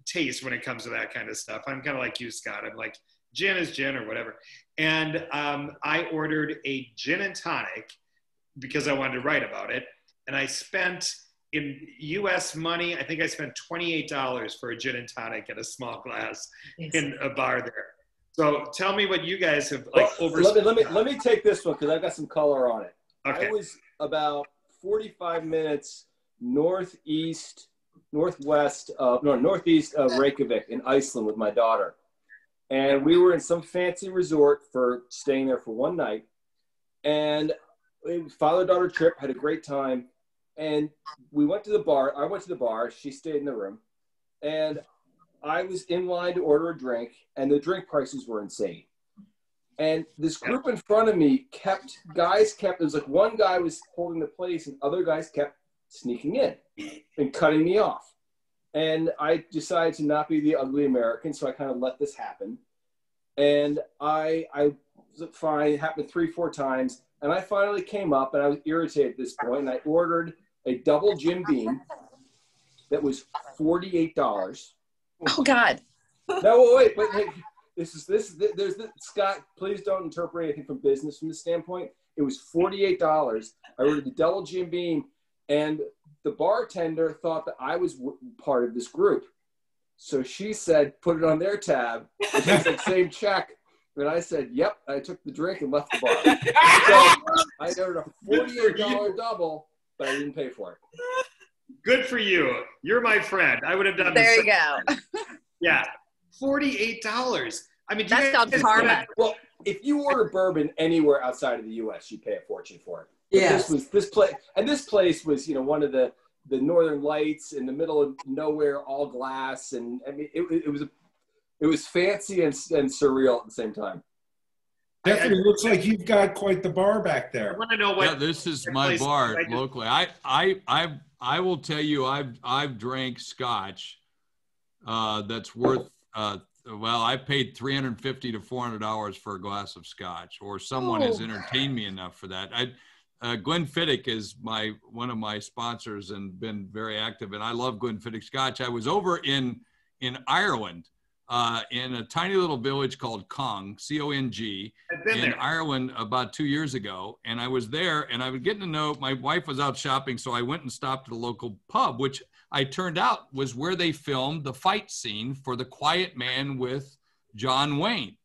taste when it comes to that kind of stuff. I'm kind of like you, Scott. I'm like, gin is gin or whatever. And I ordered a gin and tonic because I wanted to write about it. And I spent, in US money, I think I spent $28 for a gin and tonic and a small glass in a bar there. So tell me what you guys have overspent. Let me take this one because I've got some color on it. Okay. I was about 45 minutes northeast of Reykjavik in Iceland with my daughter. And we were in some fancy resort for staying there for one night. And father-daughter trip, had a great time. And we went to the bar. I went to the bar. She stayed in the room. And I was in line to order a drink, and the drink prices were insane. And this group in front of me it was like one guy was holding the place and other guys kept sneaking in and cutting me off. And I decided to not be the ugly American, so I kind of let this happen. And I was fine. It happened 3-4 times. And I finally came up, and I was irritated at this point, and I ordered a double Jim Beam that was $48. Oh, God. No, wait, but hey, Scott, please don't interpret anything from business from this standpoint. It was $48. I ordered the double Jim Beam, and the bartender thought that I was part of this group. So she said, put it on their tab. And she said, same check. And I said, yep. I took the drink and left the bar. So I ordered a $48 double, but I didn't pay for it. Good for you. You're my friend. I would have done There you go. Yeah. $48. I mean, That's called karma. Well, if you order bourbon anywhere outside of the U.S., you pay a fortune for it. Yeah. This place was, one of the Northern Lights in the middle of nowhere, all glass, and I mean, it was fancy and surreal at the same time. Definitely looks like you've got quite the bar back there. I want to know what. Yeah, this is my bar locally. I will tell you, I've drank scotch that's worth. Well, I paid $350 to $400 for a glass of scotch, or someone has entertained me enough for that. Glenfiddich is one of my sponsors and been very active, and I love Glenfiddich Scotch. I was over in Ireland, in a tiny little village called Cong, C-O-N-G, in Ireland about 2 years ago, and I was there, and I was getting to know. My wife was out shopping, so I went and stopped at a local pub, which I turned out was where they filmed the fight scene for The Quiet Man with John Wayne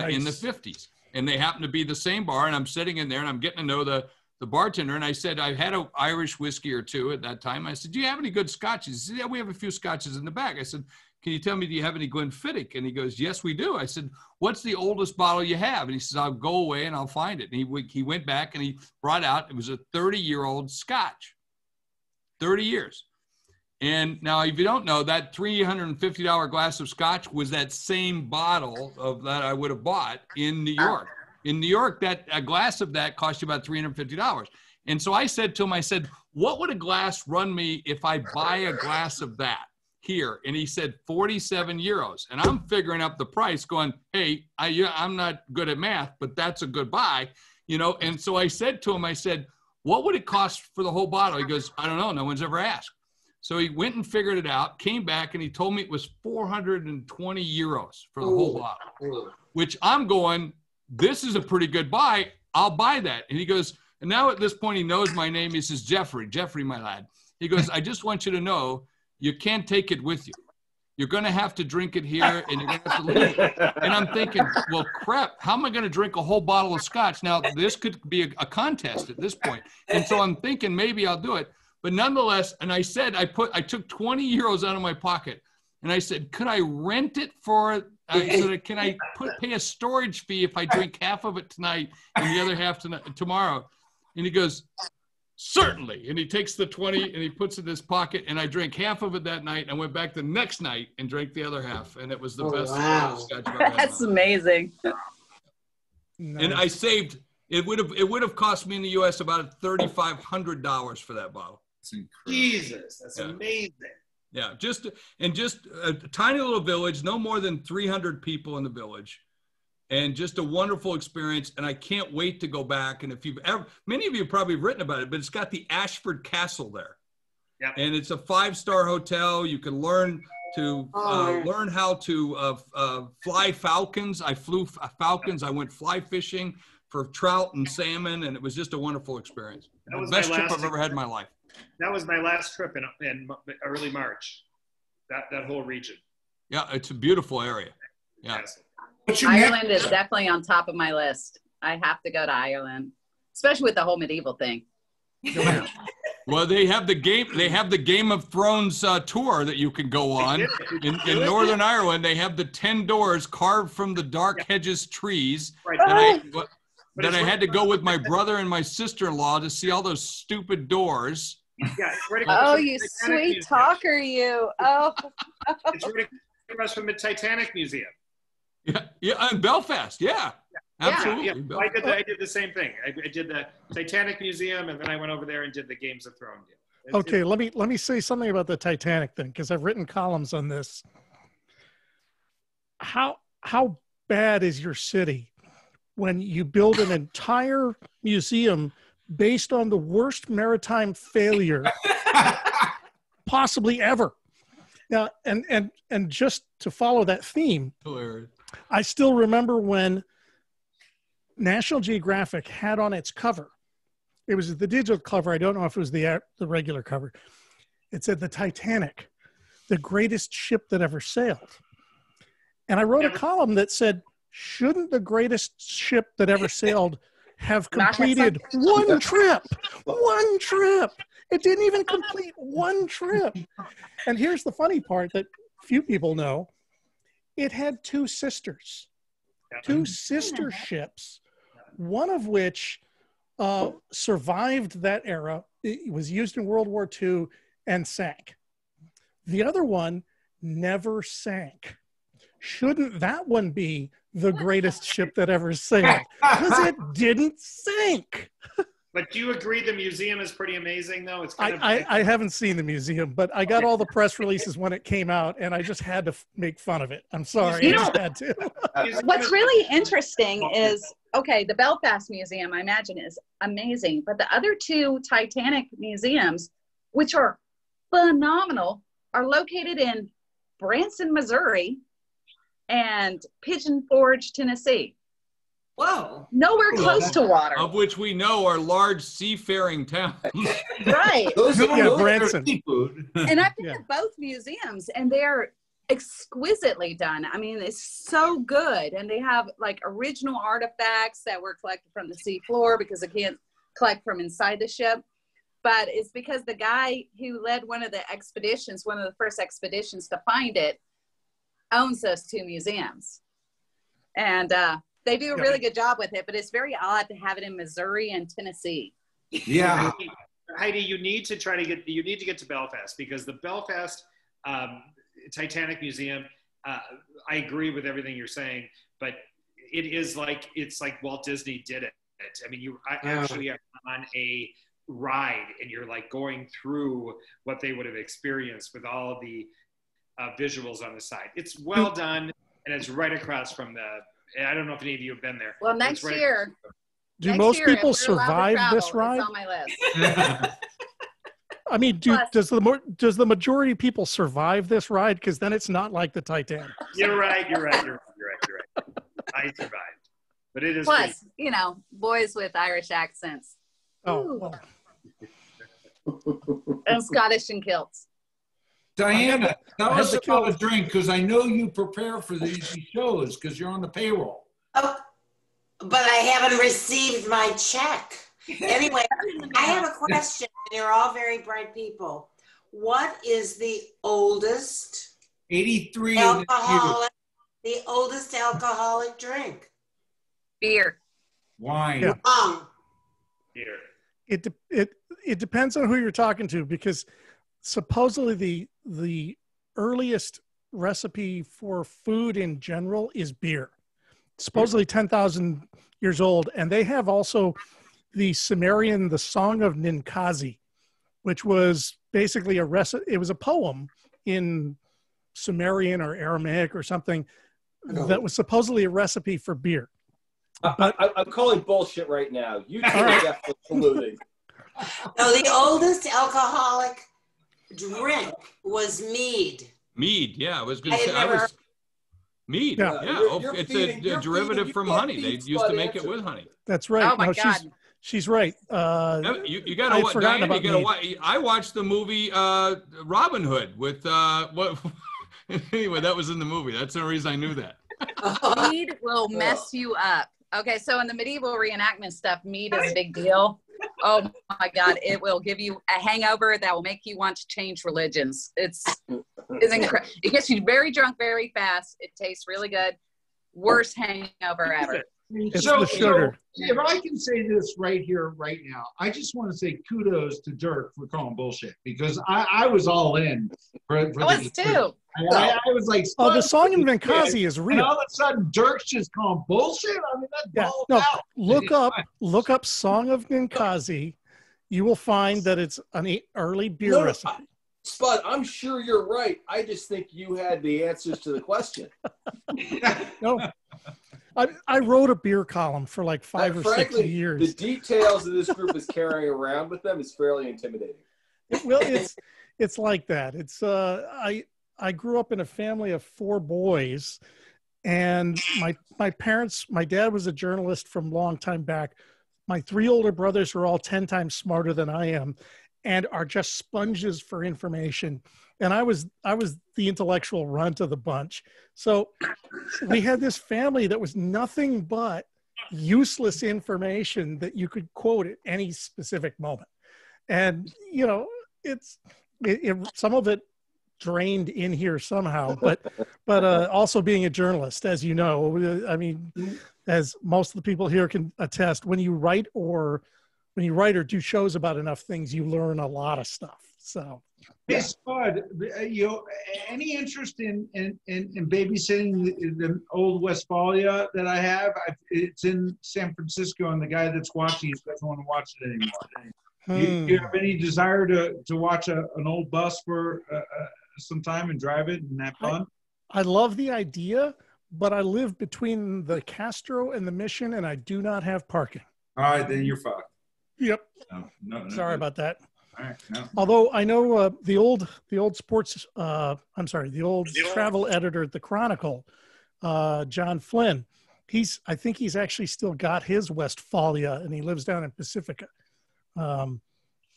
in the 50s. And they happened to be the same bar, and I'm sitting in there, and I'm getting to know the bartender, and I said, I had an Irish whiskey or two at that time. I said, do you have any good scotches? He said, yeah, we have a few scotches in the back. I said, can you tell me, do you have any Glenfiddich? And he goes, yes, we do. I said, what's the oldest bottle you have? And he says, I'll go away and I'll find it. And he went back and he brought out, it was a 30-year-old scotch, 30 years. And now, if you don't know, that $350 glass of scotch was that same bottle that I would have bought in New York. In New York, a glass of that cost you about $350. And so I said to him, I said, what would a glass run me if I buy a glass of that here? And he said, 47 euros. And I'm figuring up the price going, hey, I'm not good at math, but that's a good buy, And so I said to him, I said, what would it cost for the whole bottle? He goes, I don't know. No one's ever asked. So he went and figured it out, came back, and he told me it was 420 euros for the whole bottle, which I'm going, this is a pretty good buy. I'll buy that. And he goes, and now at this point, he knows my name. He says, Jeffrey, my lad. He goes, I just want you to know, you can't take it with you. You're going to have to drink it here, and you're going to have to leave. And I'm thinking, well, crap, how am I going to drink a whole bottle of scotch? Now, this could be a contest at this point. And so I'm thinking maybe I'll do it. But nonetheless, and I said, I took 20 euros out of my pocket, and I said, could I rent it for, can I pay a storage fee if I drink half of it tonight and the other half tomorrow? And he goes, certainly. And he takes the 20 and he puts it in his pocket, and I drank half of it that night. And went back the next night and drank the other half, and it was the best scotch I've ever had. That's amazing. And I saved. It would have cost me in the U.S. about $3,500 for that bottle. Jesus, that's amazing. Yeah, just a tiny little village, no more than 300 people in the village, and just a wonderful experience. And I can't wait to go back. And if you've ever, many of you have probably written about it, but it's got the Ashford Castle there. Yeah. And it's a 5-star hotel. You can learn how to fly falcons. I flew falcons. I went fly fishing for trout and salmon, and it was just a wonderful experience. The best trip I've ever had in my life. That was my last trip in early March, that whole region. Yeah, it's a beautiful area. Yeah. Ireland is definitely on top of my list. I have to go to Ireland, especially with the whole medieval thing. Well, they have the Game of Thrones tour that you can go on. In Northern Ireland, they have the 10 doors carved from the dark hedges trees. Right. That I had to go with my brother and my sister-in-law to see all those stupid doors. Yeah, oh, you sweet talker, you. Oh. It's right across from the Titanic Museum. Yeah, in Belfast. Yeah, absolutely. Yeah. I did the same thing. I did the Titanic Museum, and then I went over there and did the Games of Thrones. Okay, let me say something about the Titanic thing, because I've written columns on this. How bad is your city when you build an entire museum based on the worst maritime failure possibly ever? Now, and just to follow that theme, I still remember when National Geographic had on its cover, it was the digital cover, I don't know if it was the regular cover, It said the Titanic, the greatest ship that ever sailed. And I wrote a column that said, shouldn't the greatest ship that ever sailed have completed one trip? One trip. It didn't even complete one trip. And here's the funny part that few people know. It had two sisters, two sister ships, one of which survived that era. It was used in World War II and sank. The other one never sank. Shouldn't that one be the greatest ship that ever sailed? Because it didn't sink. But do you agree the museum is pretty amazing, though? It's kind of I haven't seen the museum, but I got all the press releases when it came out, and I just had to make fun of it. I'm sorry. You I know, just had to. What's really interesting is, okay, the Belfast Museum, I imagine, is amazing, but the other two Titanic museums, which are phenomenal, are located in Branson, Missouri, and Pigeon Forge, Tennessee. Whoa. Nowhere close to water. Of which we know are large seafaring towns. Right. Branson. And I've been to both museums, and they're exquisitely done. I mean, it's so good. And they have like original artifacts that were collected from the sea floor because they can't collect from inside the ship. But it's because the guy who led one of the expeditions, one of the first expeditions to find it, owns those two museums. And they do a really good job with it, but it's very odd to have it in Missouri and Tennessee. Yeah. Heidi, you need to get to Belfast, because the Belfast Titanic Museum, I agree with everything you're saying, but it's like Walt Disney did it. I mean, you actually are on a ride, and you're like going through what they would have experienced with all of the visuals on the side. It's well done, and it's right across from I don't know if any of you have been there. Well, next year. Do most people survive this ride? It's on my list. I mean, does the majority of people survive this ride? Because then it's not like the Titanic. You're right. I survived, but it is. Plus, you know, boys with Irish accents. Oh. And Scottish and kilts. Diana, tell us about a drink, because I know you prepare for these shows because you're on the payroll. Oh, but I haven't received my check. Anyway, I have a question. You're all very bright people. What is the oldest 83 the oldest alcoholic drink? Beer. Wine. Yeah. Beer. It depends on who you're talking to, because supposedly the earliest recipe for food in general is beer. Supposedly 10,000 years old, and they have also the Sumerian, the Song of Ninkasi, which was basically it was a poem in Sumerian or Aramaic or something that was supposedly a recipe for beer. I'm calling bullshit right now. You two are definitely colluding. No, the oldest alcoholic drink was mead. Mead, yeah. I was going to say, mead. Yeah, it's a derivative from honey. They used to make it with honey. That's right. Oh my God. She's right. You got to watch. Diana, you got to watch. I watched the movie Robin Hood with what? Anyway, that was in the movie. That's the only reason I knew that. Mead will mess you up. Okay, so in the medieval reenactment stuff, mead is a big deal. Oh my God, it will give you a hangover that will make you want to change religions. It's incredible. It gets you very drunk very fast. It tastes really good. Worst hangover ever. It's the sugar. If I can say this right here, right now, I just want to say kudos to Dirk for calling bullshit, because I was all in. I was too. I was like, the Song of Ninkasi is real. And all of a sudden, Dirk's just calling bullshit. I mean, that's out. Look up Song of Ninkasi. You will find that it's an early beer recipe. Spud, I'm sure you're right. I just think you had the answers to the question. No. I wrote a beer column for like 5 or 6 years. The details of this group is carrying around with them is fairly intimidating. Well, it's like that. It's I grew up in a family of 4 boys, and my parents, my dad was a journalist from a long time back. My 3 older brothers were all 10 times smarter than I am, and are just sponges for information. And I was the intellectual runt of the bunch. So we had this family that was nothing but useless information that you could quote at any specific moment. And, you know, some of it drained in here somehow, but also being a journalist, as you know, I mean, as most of the people here can attest, when you write or do shows about enough things, you learn a lot of stuff. So, hey Spud, you know, any interest in babysitting the old Westphalia that I have? It's in San Francisco, and the guy that's watching it doesn't want to watch it anymore. Do you have any desire to watch an old bus for some time and drive it and have fun? I love the idea, but I live between the Castro and the Mission, and I do not have parking. All right, then you're fucked. Yep. No, Sorry about that. All right, no. Although I know the old sports, the old travel editor at the Chronicle, John Flynn, I think he's actually still got his Westphalia, and he lives down in Pacifica.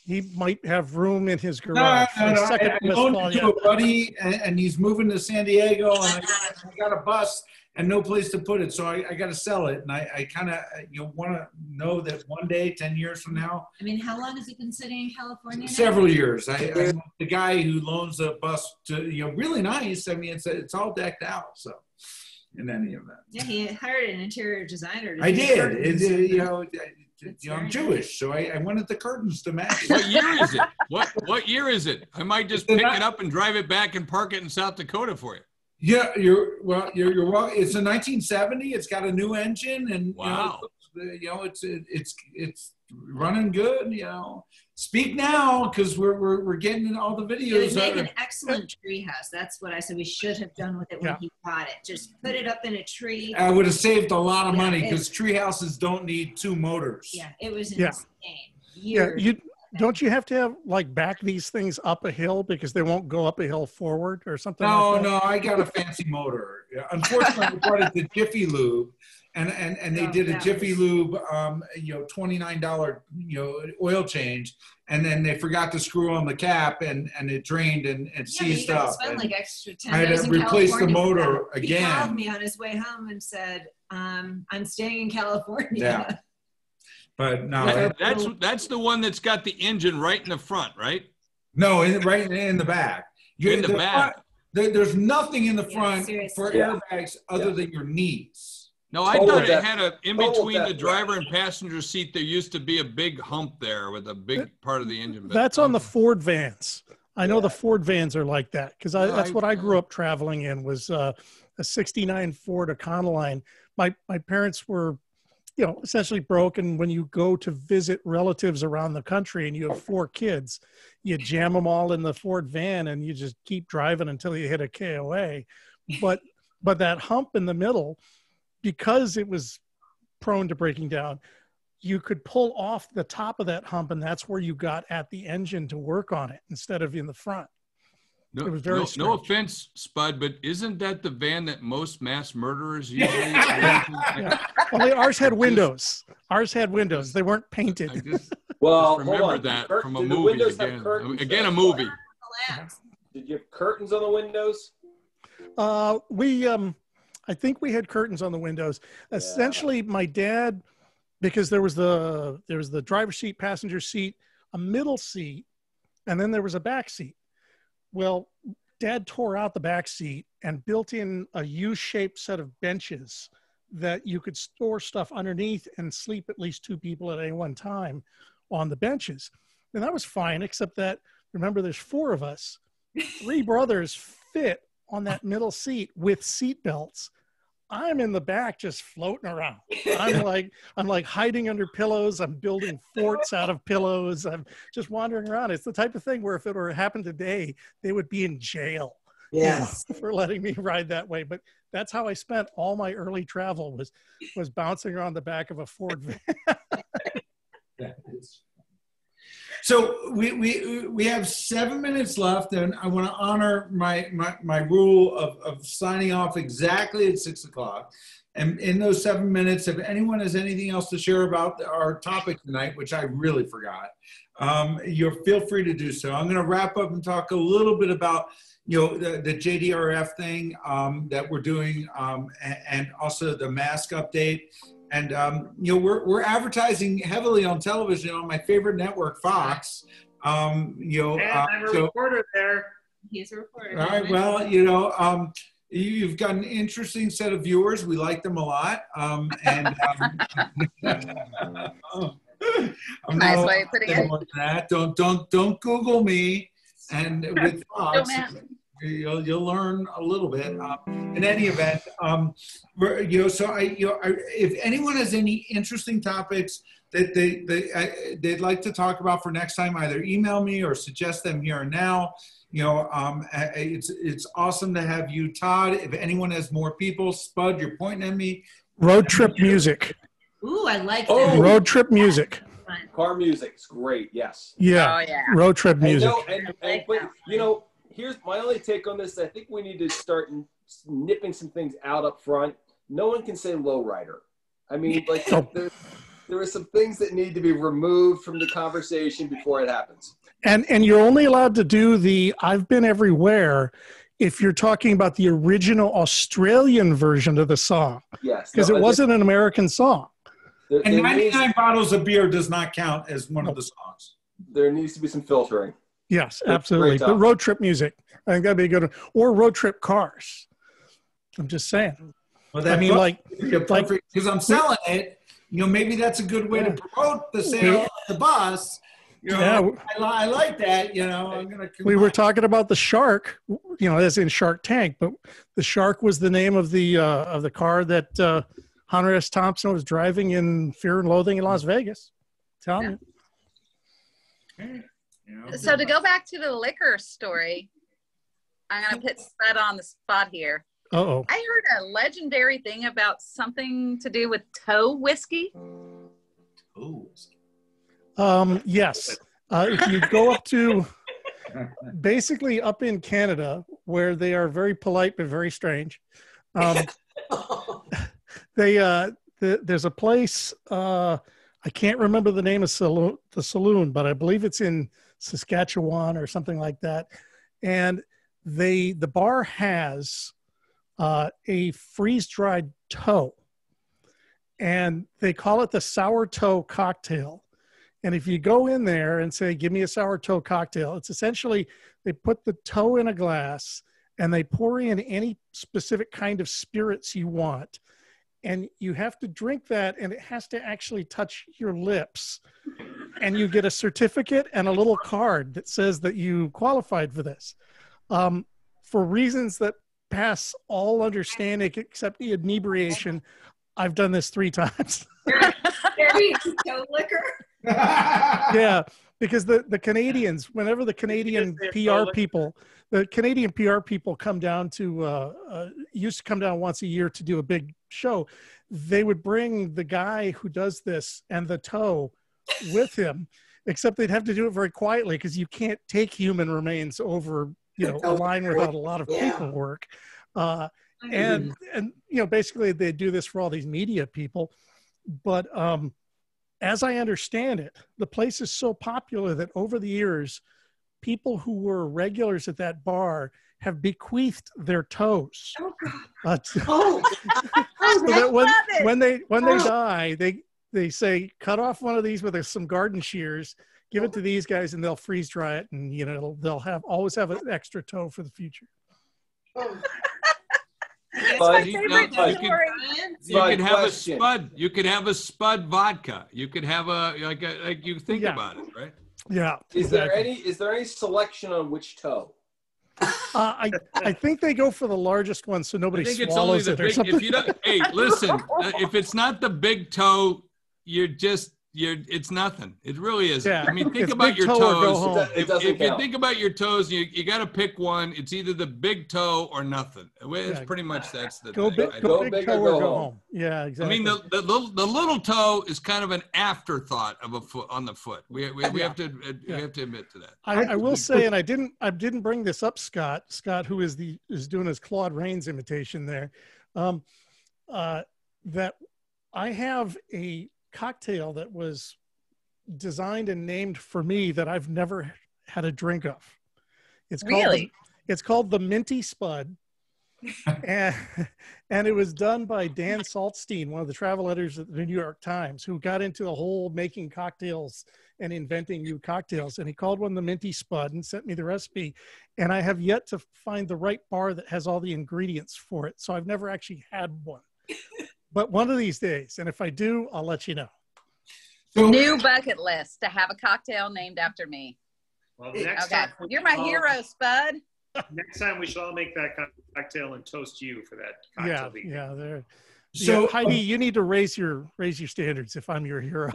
He might have room in his garage. No. I owned it to a buddy, and he's moving to San Diego, and I got a bus and no place to put it, so I got to sell it. And I kind of want to know that one day, 10 years from now. I mean, how long has it been sitting in California now? Several years. I'm the guy who loans a bus to really nice. I mean, it's all decked out. So, in any event. Yeah, he hired an interior designer. I did. I'm Jewish, so I wanted the curtains to match. What year is it? What year is it? I might just pick it up and drive it back and park it in South Dakota for you. Yeah, you're welcome. It's a 1970. It's got a new engine, and wow, it's running good. Speak now, because we're getting all the videos. It would make an excellent tree house. That's what I said we should have done with it when he bought it. Just put it up in a tree. I would have saved a lot of money, because tree houses don't need 2 motors. Yeah, it was insane. Don't you have to have back these things up a hill because they won't go up a hill forward or something? No, I got a fancy motor. Unfortunately, I brought it to Jiffy Lube, and they did a Jiffy Lube, $29, oil change, and then they forgot to screw on the cap, and it drained and seized up. Spend extra $10 I had to replace the motor again. He called me on his way home and said, "I'm staying in California." Yeah. But no, that's the one that's got the engine right in the front, right? No, right in the back. In the back. There's nothing in the front for airbags other than your knees. No, I thought it had in between the driver and passenger seat. There used to be a big hump there with a big part of the engine. That's on the Ford vans. I know the Ford vans are like that, because that's what I grew up traveling in, was a '69 Ford Econoline. My parents were essentially broken. When you go to visit relatives around the country and you have 4 kids, you jam them all in the Ford van and you just keep driving until you hit a KOA. But that hump in the middle, because it was prone to breaking down, you could pull off the top of that hump, and that's where you got at the engine to work on it instead of in the front. It was very no offense, Spud, but isn't that the van that most mass murderers usually? Only ours had windows. Ours had windows. They weren't painted. I just remember that from a movie again. A movie. Did you have curtains on the windows? I think we had curtains on the windows. Essentially, my dad, because there was the driver's seat, passenger seat, a middle seat, and then there was a back seat. Well, Dad tore out the back seat and built in a U-shaped set of benches that you could store stuff underneath and sleep at least 2 people at any one time on the benches. And that was fine, except that, remember, there's 4 of us. 3 brothers fit on that middle seat with seat belts. I'm in the back just floating around. I'm like hiding under pillows. I'm building forts out of pillows. I'm just wandering around. It's the type of thing where if it were happened today, they would be in jail for letting me ride that way. But that's how I spent all my early travel, was bouncing around the back of a Ford van. So we have 7 minutes left, and I want to honor my rule of signing off exactly at 6 o'clock. And in those 7 minutes, if anyone has anything else to share about our topic tonight, which I really forgot, you feel free to do so. I'm going to wrap up and talk a little bit about, the JDRF thing that we're doing, and also the mask update. And we're advertising heavily on television on my favorite network, Fox. And I'm a reporter there. He's a reporter. All right. Well, you've got an interesting set of viewers. We like them a lot. Nice way of putting it. That. Don't Google me. And with Fox, you'll learn a little bit. In any event, if anyone has any interesting topics that they'd like to talk about for next time, either email me or suggest them here and now. It's awesome to have you, Todd. If anyone has more people, Spud, you're pointing at me. Road trip music. Ooh, I like that. Oh, road trip music. Car music is great. Yes. Yeah. Oh, yeah. Road trip music. But here's my only take on this. I think we need to start nipping some things out up front. No one can say lowrider. I mean, there are some things that need to be removed from the conversation before it happens. And you're only allowed to do the I've been everywhere if you're talking about the original Australian version of the song. Yes. Because it wasn't an American song. And 99 bottles of beer does not count as one of the songs. There needs to be some filtering. Yes, absolutely. But road trip music, I think that'd be a good one. Or road trip cars. I'm just saying. Well, because I'm selling it, maybe that's a good way to promote the sale of the bus. I like that. I'm gonna. We were talking about the Shark, as in Shark Tank, but the Shark was the name of the car that Hunter S. Thompson was driving in Fear and Loathing in Las Vegas. Tell me. So to go back to the liquor story, I'm going to put Spud on the spot here. Uh-oh. I heard a legendary thing about something to do with toe whiskey. Oh. Yes. If you go up to basically up in Canada, where they are very polite but very strange, there's a place, I can't remember the name of the saloon, but I believe it's in Saskatchewan or something like that. And the bar has a freeze-dried toe, and they call it the sour toe cocktail. And if you go in there and say, give me a sour toe cocktail, it's essentially they put the toe in a glass and they pour in any specific kind of spirits you want. And you have to drink that, and it has to actually touch your lips. And you get a certificate and a little card that says that you qualified for this. For reasons that pass all understanding except the inebriation, I've done this 3 times. Toe liquor? Yeah, because the Canadians, whenever the Canadian PR people come down to, used to come down once a year to do a big show, they would bring the guy who does this and the toe with him, except they'd have to do it very quietly because you can't take human remains over, a line without a lot of paperwork. And basically they do this for all these media people. But as I understand it, the place is so popular that over the years, people who were regulars at that bar have bequeathed their toes. Oh, God. So that when they die, they say, cut off one of these with some garden shears, give it to these guys, and they'll freeze dry it, and they'll always have an extra toe for the future. It's my favorite story. You could have a Spud. You could have a Spud vodka. You could have you think about it, right? Yeah. Is there any selection on which toe? I think they go for the largest one, so nobody swallows it or something. If you don't, hey, listen, if it's not the big toe, it's nothing. It really isn't. Yeah. I mean, think about your toes. If you think about your toes, you got to pick one. It's either the big toe or nothing. It's pretty much that's the go thing. Go big toe or go home. Yeah, exactly. I mean, the little toe is kind of an afterthought of a foot on the foot. We have to admit to that. I will say, and I didn't bring this up, Scott, who is doing his Claude Rains imitation there, that I have a cocktail that was designed and named for me that I've never had a drink of. It's called Really? it's called the Minty Spud. and it was done by Dan Saltstein, one of the travel editors at the New York Times, who got into the whole making cocktails and inventing new cocktails. And he called one the Minty Spud and sent me the recipe. And I have yet to find the right bar that has all the ingredients for it. So I've never actually had one. But one of these days, and if I do, I'll let you know. New bucket list to have a cocktail named after me. Well, next Okay, time, you're my hero, Spud. next time we should all make that cocktail and toast you for that cocktail. Yeah, there. So, Yeah, Heidi, you need to raise your standards if I'm your hero.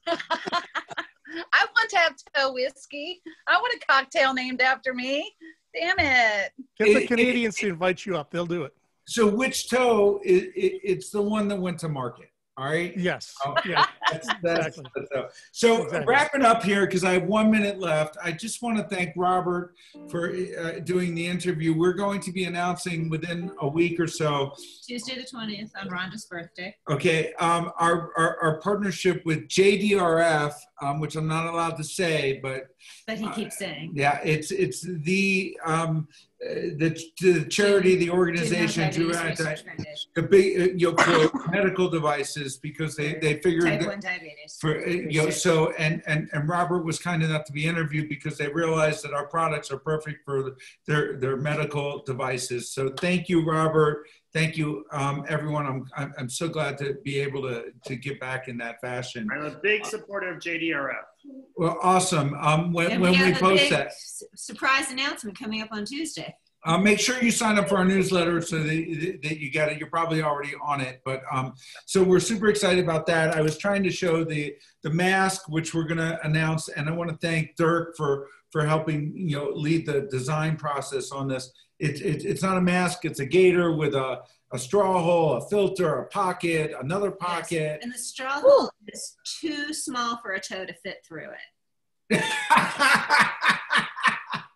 I want to have toe whiskey. I want a cocktail named after me. Damn it. Get the Canadians to invite you up. They'll do it. So which toe? It's the one that went to market. All right. Yes. Oh, Yeah. that's Exactly. the toe. So Exactly. wrapping up here, because I have 1 minute left, I just want to thank Robert for doing the interview. We're going to be announcing within a week or so. Tuesday the 20th on Rhonda's birthday. Okay, our partnership with JDRF, which I'm not allowed to say, but He keeps saying. yeah, it's the charity, the organization the big for medical devices, because they figured Type that 1 diabetes. for so and Robert was kind enough to be interviewed because they realized that our products are perfect for their medical devices. So thank you, Robert. Thank you, everyone. I'm so glad to be able to get back in that fashion. I'm a big supporter of JDRF. Well, awesome. When we have a post big that, surprise announcement coming up on Tuesday. make sure you sign up for our newsletter so that you get it. You're probably already on it, but so we're super excited about that. I was trying to show the mask, which we're going to announce, and I want to thank Dirk for helping lead the design process on this. It's not a mask; it's a gator with a straw hole, a filter, a pocket, another pocket. Yes. And the straw hole is too small for a toe to fit through it.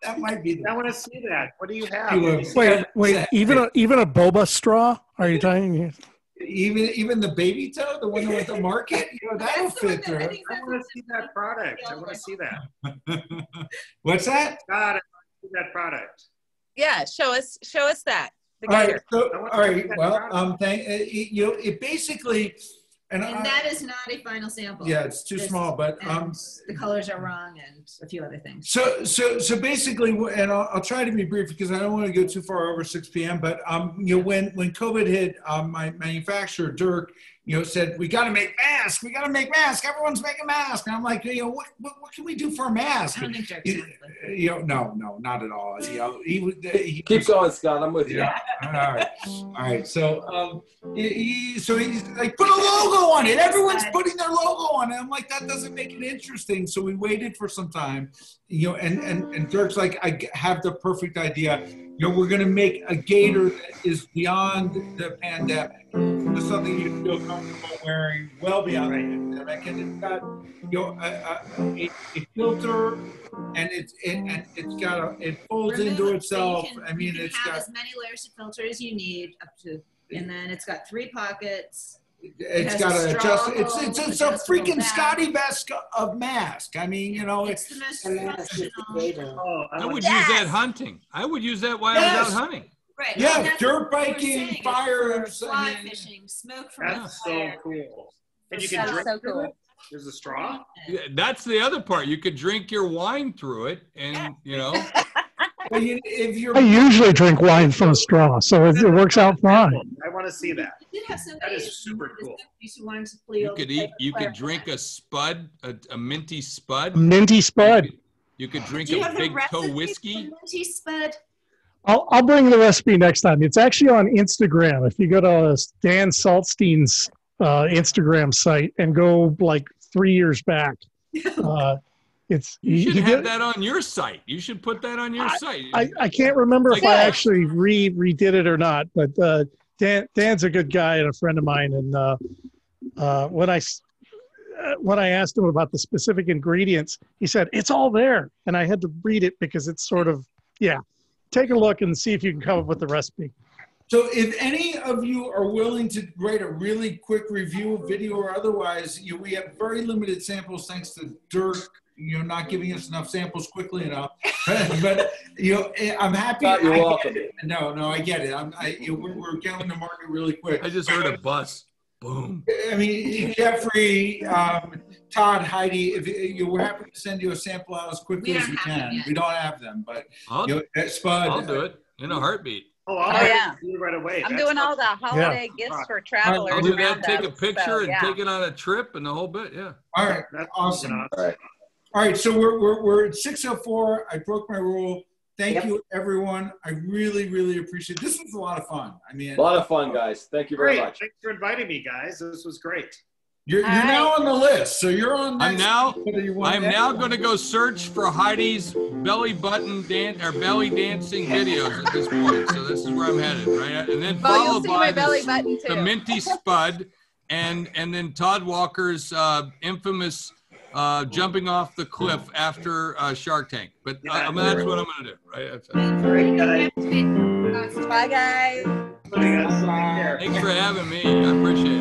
That might be. I want to see that. What do you have? Wait. Even a boba straw? Are you talking? Even the baby toe, the one with the market, that'll fit through. I want to see that product. I want to see that. What's that? God, I want to see that product. Yeah, show us that. The All right. gator. So, all right. Well, it basically, And that is not a final sample. Yeah, it's too small, but the colors are wrong and a few other things. So basically, and I'll try to be brief because I don't want to go too far over 6 p.m. But when COVID hit, my manufacturer Dirk, said we got to make masks. We got to make masks. Everyone's making masks. And I'm like, what can we do for a mask? I don't think Dirk's no, not at all. He Keep going, Scott. I'm with you. Yeah. All right. So he's like, put a logo on it. Everyone's putting their logo on it. I'm like, that doesn't make it interesting. So we waited for some time, and Dirk's like, I have the perfect idea. We're going to make a gator that is beyond the pandemic. It's something you feel comfortable wearing well beyond the pandemic. And it's got, a filter, and it folds into itself. You can have as many layers of filter as you need up to, and then it's got 3 pockets. It's got a it's a freaking Scotty vest of mask. I mean, it's the most professional. I would use that hunting. I would use that while I was out hunting. Right. Yeah, well, dirt biking, fires, fly fishing, smoke from that's the fire. so cool. And you can drink through it? There's a straw? Yeah, that's the other part. You could drink your wine through it, and But if you're, I usually drink wine from a straw, so it works out fine. I want to see that. That is super cool. You could drink a spud, a minty spud. Minty spud. You could drink Do you a have the big toe recipe whiskey. for Minty Spud? I'll bring the recipe next time. It's actually on Instagram. If you go to Dan Saltstein's Instagram site and go like 3 years back, you should have that on your site. You should put that on your site. I can't remember if I actually redid it or not, but Dan's a good guy and a friend of mine. And when I asked him about the specific ingredients, he said, it's all there. And I had to read it because it's sort of, take a look and see if you can come up with the recipe. So if any of you are willing to write a really quick review, video or otherwise, we have very limited samples thanks to Dirk, not giving us enough samples quickly enough. But I'm happy. You're welcome. No, I get it. We're getting the market really quick. I just heard a bus. Boom. I mean, Jeffrey, Todd, Heidi, we're happy to send you a sample out as quickly as we can. We don't have them, but Spud. I'll do it in a heartbeat. Oh, yeah. Do it right away. I'm doing all the holiday gifts for travelers. I'll do that. around Take a us, picture and yeah. take it on a trip and the whole bit. Yeah. All right. That's Awesome. All right. So we're at 6:04. I broke my rule. Thank you, everyone. I really, really appreciate it. This was a lot of fun. I mean, A lot of fun, guys. Thank you very much. Thanks for inviting me, guys. This was great. You're now on the list, so you're on. I'm now going to go search for Heidi's belly button belly dancing videos at this point. So this is where I'm headed, right? And then followed by the Minty Spud, and then Todd Walker's infamous jumping off the cliff after Shark Tank. But that's what I'm going to do, right? That's great, guys. Bye, guys. Thanks for having me. I appreciate it.